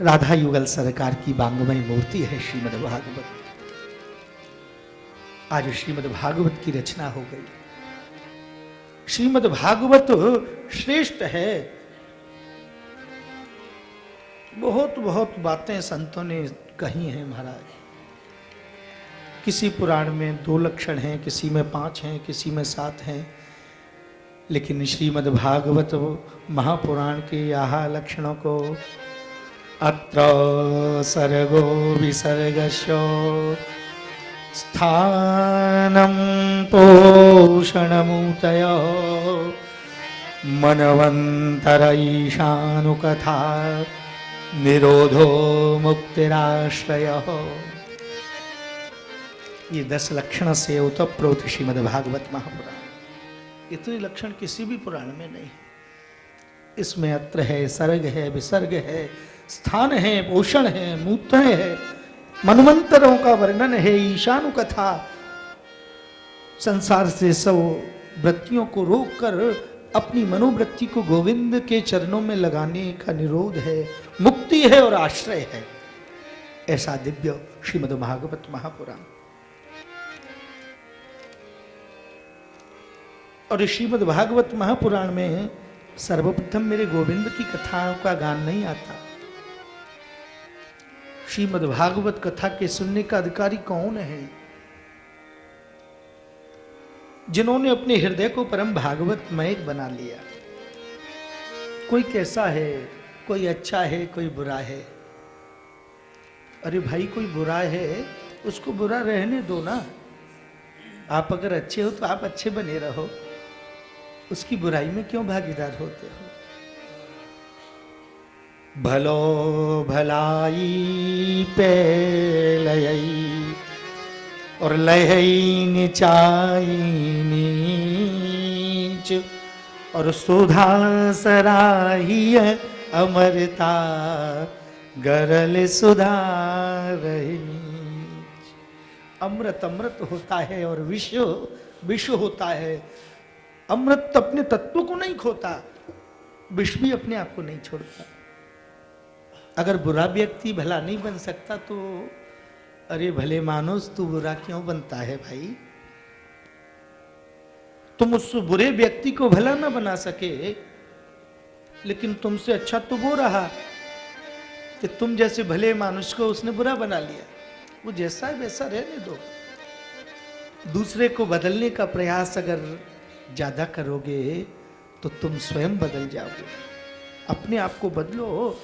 राधा युगल सरकार की बांगमय मूर्ति है श्रीमद् भागवत। आज श्रीमद् भागवत की रचना हो गई। श्रीमद् भागवत श्रेष्ठ है। बहुत बहुत बातें संतों ने कही हैं महाराज। किसी पुराण में 2 लक्षण हैं, किसी में 5 हैं, किसी में 7 हैं, लेकिन श्रीमद् भागवत महापुराण के यहाँ लक्षणों को अत्र सर्गो विसर्गस्यो स्थानं पोषणमूतयो मनवंतर ईशानुकथा निरोधो मुक्तिराश्रय। ये 10 लक्षण से ओतप्रोत श्रीमद् भागवत महापुराण। इतने लक्षण किसी भी पुराण में नहीं। इसमें अत्र है, सर्ग है, विसर्ग है, स्थान है, पोषण है, मूत्र है, मनवंतरों का वर्णन है, ईशानु कथा, संसार से सब वृत्तियों को रोककर अपनी मनोवृत्ति को गोविंद के चरणों में लगाने का निरोध है, मुक्ति है और आश्रय है। ऐसा दिव्य श्रीमद् भागवत महापुराण। और श्रीमद् भागवत महापुराण में सर्वप्रथम मेरे गोविंद की कथाओं का गान नहीं आता। श्रीमद् भागवत कथा के सुनने का अधिकारी कौन है? जिन्होंने अपने हृदय को परम भागवतमय बना लिया। कोई कैसा है, कोई अच्छा है, कोई बुरा है। अरे भाई, कोई बुरा है उसको बुरा रहने दो ना। आप अगर अच्छे हो तो आप अच्छे बने रहो, उसकी बुराई में क्यों भागीदार होते हो? भलो भलाई पे लयई और लयई नीचाई नीच और सुधा सराही अमरता गरल सुधारही। अमृत अमृत होता है और विश्व विश्व होता है। अमृत अपने तत्व को नहीं खोता, विष भी अपने आप को नहीं छोड़ता। अगर बुरा व्यक्ति भला नहीं बन सकता तो अरे भले मानुस तू बुरा क्यों बनता है भाई? तुम उस बुरे व्यक्ति को भला ना बना सके, लेकिन तुमसे अच्छा तो वो रहा कि तुम जैसे भले मानुष को उसने बुरा बना लिया। वो जैसा है वैसा रहने दो। दूसरे को बदलने का प्रयास अगर ज्यादा करोगे तो तुम स्वयं बदल जाओगे। अपने आप को बदलो,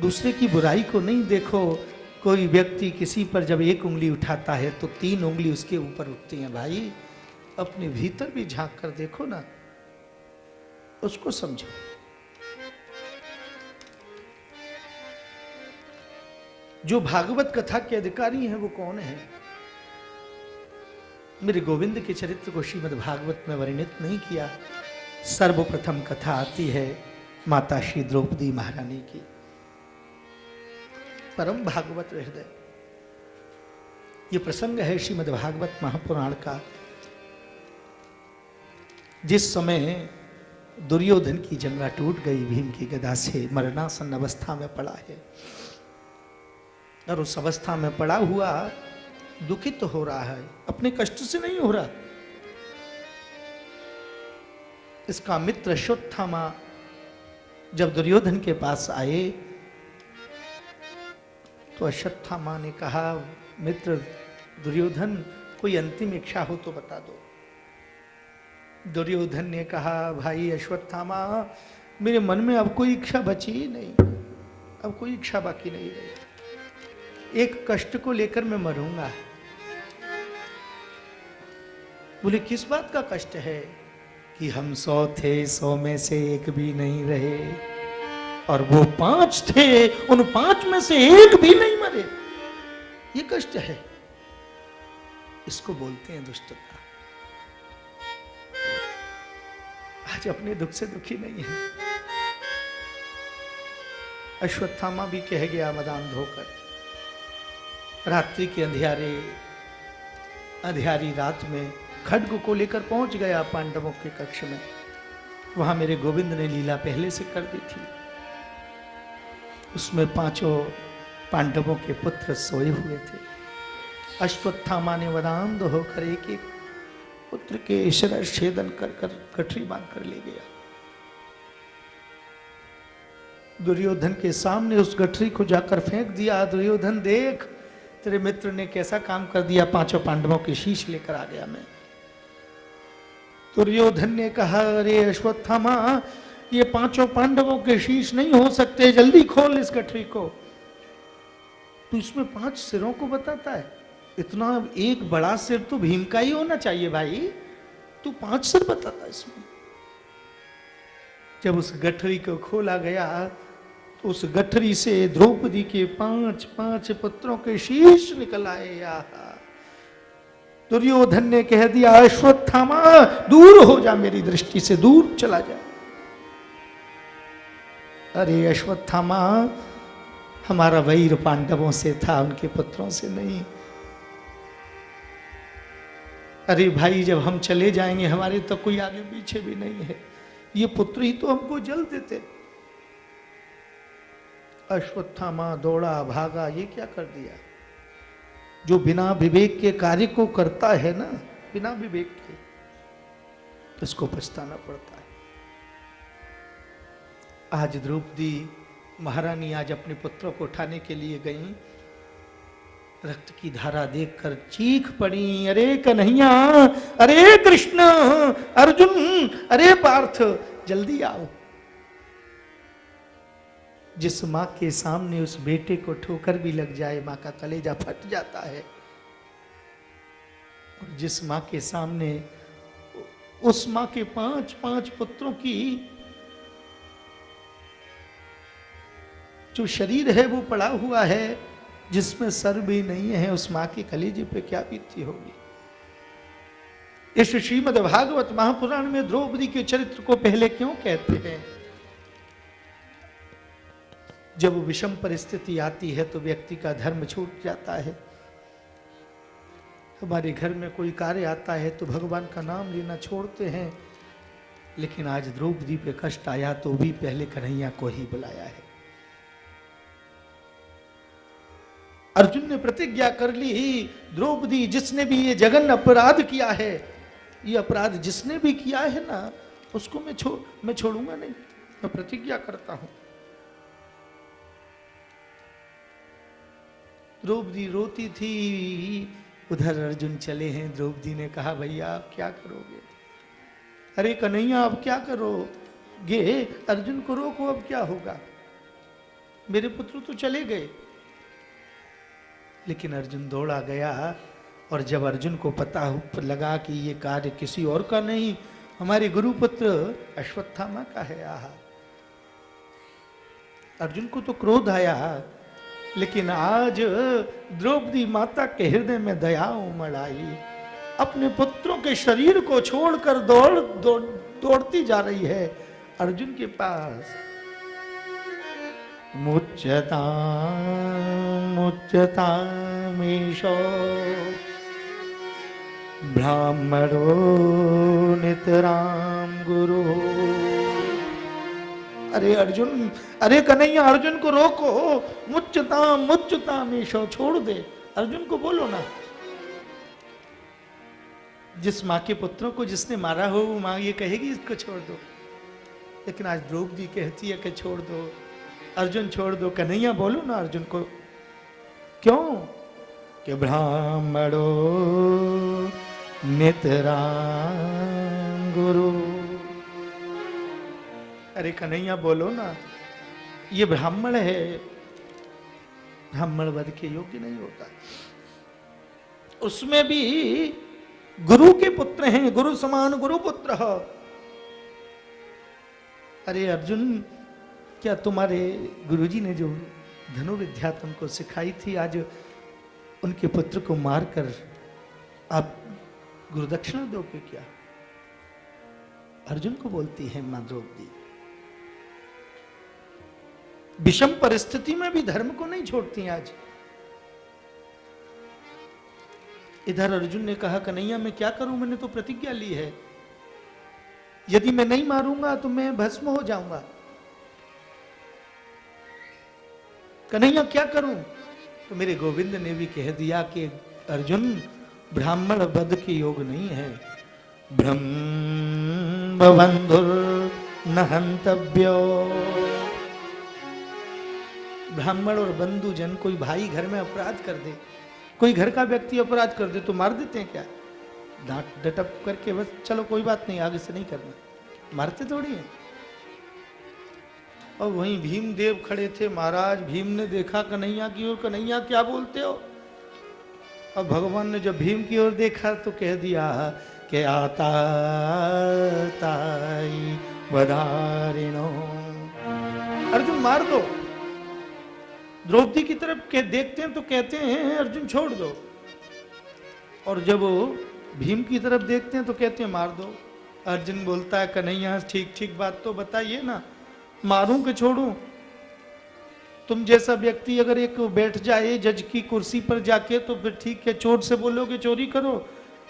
दूसरे की बुराई को नहीं देखो। कोई व्यक्ति किसी पर जब एक उंगली उठाता है तो 3 उंगली उसके ऊपर उठती हैं। भाई, अपने भीतर भी झांक कर देखो ना, उसको समझो। जो भागवत कथा के अधिकारी हैं वो कौन है? मेरे गोविंद के चरित्र को श्रीमद् भागवत में वर्णित नहीं किया। सर्वप्रथम कथा आती है माता श्री द्रौपदी महारानी की, परम भागवत हृदय। ये प्रसंग है श्रीमद् भागवत महापुराण का। जिस समय दुर्योधन की जंगा टूट गई भीम की गदा से, मरणासन अवस्था में पड़ा है, और उस अवस्था में पड़ा हुआ दुखित तो हो रहा है। अपने कष्ट से नहीं हो रहा। इसका मित्र अश्वत्थामा जब दुर्योधन के पास आए तो अश्वत्थामा ने कहा, मित्र दुर्योधन, कोई अंतिम इच्छा हो तो बता दो। दुर्योधन ने कहा, भाई अश्वत्थामा, मेरे मन में अब कोई इच्छा बची ही नहीं। अब कोई इच्छा बाकी नहीं रही। एक कष्ट को लेकर मैं मरूंगा। बोले किस बात का कष्ट है? कि हम 100 थे, 100 में से एक भी नहीं रहे, और वो 5 थे, उन 5 में से एक भी नहीं मरे। ये कष्ट है, इसको बोलते हैं दुष्टता। आज अपने दुख से दुखी नहीं है। अश्वत्थामा भी कह गया मदांध होकर, रात्रि के अंधियारी रात में खड्ग को लेकर पहुंच गया पांडवों के कक्ष में। वहां मेरे गोविंद ने लीला पहले से कर दी थी। उसमें 5 पांडवों के पुत्र सोए हुए थे। अश्वत्थामा ने वदांध होकर एक एक पुत्र के शिर छेदन कर कर गठरी बांध कर ले गया। दुर्योधन के सामने उस गठरी को जाकर फेंक दिया। दुर्योधन देख, तेरे मित्र ने कैसा काम कर दिया, 5 पांडवों के शीश लेकर आ गया मैं। दुर्योधन ने कहा, अरे अश्वत्थामा, ये 5 पांडवों के शीश नहीं हो सकते, जल्दी खोल इस गठरी को। तो इसमें 5 सिरों को बताता है। इतना एक बड़ा सिर तो भीम का ही होना चाहिए भाई, तू 5 सिर बताता इसमें। जब उस गठरी को खोला गया तो उस गठरी से द्रौपदी के 5 पुत्रों के शीश निकल आए। दुर्योधन ने कह दिया, अश्वत्थामा दूर हो जा, मेरी दृष्टि से दूर चला जा। अरे अश्वत्थामा, हमारा वैर पांडवों से था, उनके पुत्रों से नहीं। अरे भाई, जब हम चले जाएंगे हमारे तो कोई आगे पीछे भी नहीं है, ये पुत्र ही तो हमको जल देते। अश्वत्थामा दौड़ा भागा, ये क्या कर दिया? जो बिना विवेक के कार्य को करता है ना, बिना विवेक के, उसको पछताना पड़ता है। आज द्रौपदी महारानी आज अपने पुत्रों को उठाने के लिए गई। रक्त की धारा देखकर चीख पड़ी, अरे कन्हैया, अरे कृष्ण, अर्जुन, अरे पार्थ, जल्दी आओ। जिस मां के सामने उस बेटे को ठोकर भी लग जाए, मां का कलेजा फट जाता है। और जिस मां के सामने उस मां के 5 पुत्रों की जो शरीर है वो पड़ा हुआ है, जिसमें सर भी नहीं है, उस मां के कलेजे पे क्या बीतती होगी। इस श्रीमद् भागवत महापुराण में द्रौपदी के चरित्र को पहले क्यों कहते हैं? जब विषम परिस्थिति आती है तो व्यक्ति का धर्म छूट जाता है। हमारे घर में कोई कार्य आता है तो भगवान का नाम लेना छोड़ते हैं, लेकिन आज द्रौपदी पे कष्ट आया तो भी पहले कन्हैया को ही बुलाया है। अर्जुन ने प्रतिज्ञा कर ली, द्रौपदी, जिसने भी ये जघन्य अपराध किया है, ये अपराध जिसने भी किया है ना, उसको मैं छोड़ूंगा नहीं, मैं प्रतिज्ञा करता हूं। द्रौपदी रोती थी, उधर अर्जुन चले हैं। द्रौपदी ने कहा, भैया आप क्या करोगे? अरे कन्हैया, अब क्या करोगे? अर्जुन को रोको, अब क्या होगा? मेरे पुत्र तो चले गए। लेकिन अर्जुन दौड़ा गया, और जब अर्जुन को पता लगा कि ये कार्य किसी और का नहीं, हमारे गुरुपुत्र अश्वत्थामा का है, अर्जुन को तो क्रोध आया। लेकिन आज द्रौपदी माता के हृदय में दया उमड़ आई। अपने पुत्रों के शरीर को छोड़कर दौड़ती जा रही है अर्जुन के पास। मुच्यतामीशो ब्राह्मणो नितराम गुरु। अरे अर्जुन, अरे कन्हैया, अर्जुन को रोको। मुच्यताम ईशो, छोड़ दे। अर्जुन को बोलो ना। जिस माँ के पुत्रों को जिसने मारा हो, वो माँ ये कहेगी इसको छोड़ दो। लेकिन आज द्रौपदी कहती है कि छोड़ दो, अर्जुन छोड़ दो। कन्हैया बोलो ना अर्जुन को। क्यों? कि ब्राह्मणो नितराम गुरु। अरे कन्हैया बोलो ना, ये ब्राह्मण है, ब्राह्मण वध के योग्य नहीं होता। उसमें भी गुरु के पुत्र हैं, गुरु समान गुरु पुत्र हो। अरे अर्जुन, क्या तुम्हारे गुरुजी ने जो धनुर्विद्या तुमको सिखाई थी, आज उनके पुत्र को मारकर आप गुरुदक्षिणा दोगे क्या? अर्जुन को बोलती है मां द्रौपदी। विषम परिस्थिति में भी धर्म को नहीं छोड़ती आज। इधर अर्जुन ने कहा, कन्हैया मैं क्या करूं, मैंने तो प्रतिज्ञा ली है, यदि मैं नहीं मारूंगा तो मैं भस्म हो जाऊंगा। कन्हैया क्या करूं? तो मेरे गोविंद ने भी कह दिया कि अर्जुन, ब्राह्मण वध के योग नहीं है। ब्रह्म बंधुर न हंतव्यो। ब्राह्मण और बंधु जन, कोई भाई घर में अपराध कर दे, कोई घर का व्यक्ति अपराध कर दे तो मार देते हैं क्या? डांट डटप करके बस चलो कोई बात नहीं, आगे से नहीं करना, मारते थोड़ी हैं। और वहीं भीमदेव खड़े थे। महाराज भीम ने देखा कन्हैया की ओर, कन्हैया क्या बोलते हो? और भगवान ने जब भीम की ओर देखा तो कह दिया कि आता ताई वदारिणो। अर्जुन मार दो। द्रौपदी की तरफ के देखते हैं तो कहते हैं अर्जुन छोड़ दो, और जब वो भीम की तरफ देखते हैं तो कहते हैं मार दो। अर्जुन बोलता है, कन्हैया ठीक ठीक बात तो बताइए ना, मारूं कि छोड़ूं? तुम जैसा व्यक्ति अगर एक बैठ जाए जज की कुर्सी पर जाके तो फिर ठीक है, चोर से बोलोगे चोरी करो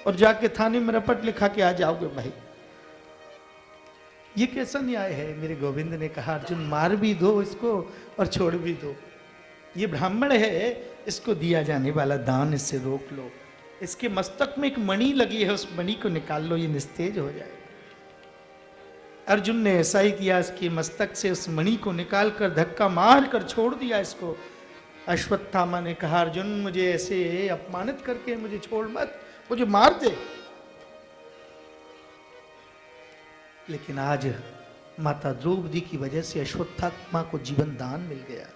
और जाके थाने में रपट लिखा के आ जाओगे। भाई ये कैसा न्याय है? मेरे गोविंद ने कहा, अर्जुन मार भी दो इसको और छोड़ भी दो। ये ब्राह्मण है, इसको दिया जाने वाला दान, इससे रोक लो। इसके मस्तक में एक मणि लगी है, उस मणि को निकाल लो, ये निस्तेज हो जाए। अर्जुन ने ऐसा ही किया, इसके मस्तक से उस मणि को निकालकर धक्का मार कर छोड़ दिया इसको। अश्वत्थामा ने कहा, अर्जुन मुझे ऐसे अपमानित करके मुझे छोड़ मत, मुझे मार दे। लेकिन आज माता द्रौपदी की वजह से अश्वत्थामा को जीवन दान मिल गया।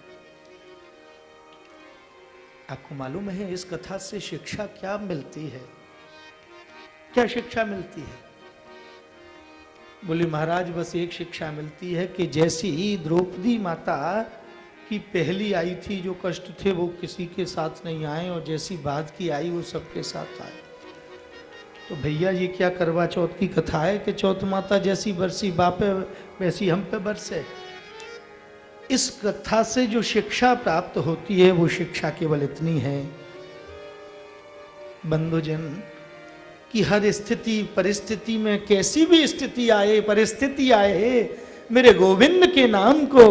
आपको मालूम है इस कथा से शिक्षा क्या मिलती है? क्या शिक्षा मिलती है? बोले महाराज बस एक शिक्षा मिलती है कि जैसी द्रौपदी माता की पहली आई थी जो कष्ट थे वो किसी के साथ नहीं आए, और जैसी बाद की आई वो सबके साथ आए। तो भैया ये क्या करवा चौथ की कथा है कि चौथ माता जैसी बरसी बाप पे वैसी हम पे बरसे? इस कथा से जो शिक्षा प्राप्त होती है वो शिक्षा केवल इतनी है, बंधुजन, कि हर स्थिति परिस्थिति में, कैसी भी स्थिति आए परिस्थिति आए, मेरे गोविंद के नाम को,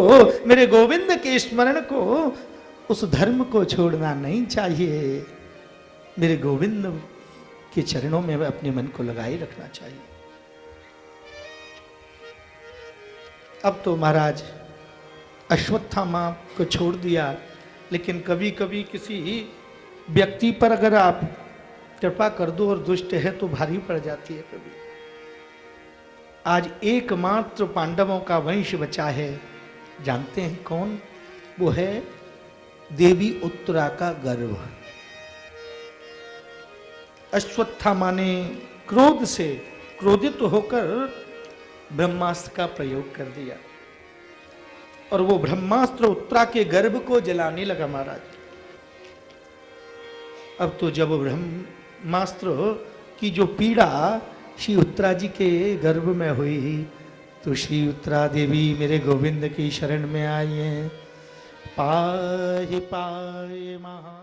मेरे गोविंद के स्मरण को, उस धर्म को छोड़ना नहीं चाहिए। मेरे गोविंद के चरणों में अपने मन को लगाए रखना चाहिए। अब तो महाराज अश्वत्थामा को छोड़ दिया, लेकिन कभी कभी किसी व्यक्ति पर अगर आप कृपा कर दो और दुष्ट है तो भारी पड़ जाती है कभी। आज एकमात्र पांडवों का वंश बचा है, जानते हैं कौन? वो है देवी उत्तरा का गर्भ। अश्वत्थामा ने क्रोध से क्रोधित होकर ब्रह्मास्त्र का प्रयोग कर दिया, और वो ब्रह्मास्त्र उत्तरा के गर्भ को जलाने लगा महाराज। अब तो जब ब्रह्मास्त्र की जो पीड़ा श्री उत्तरा जी के गर्भ में हुई तो श्री उत्तरा देवी मेरे गोविंद की शरण में आई हैं। पाहि पाहि महा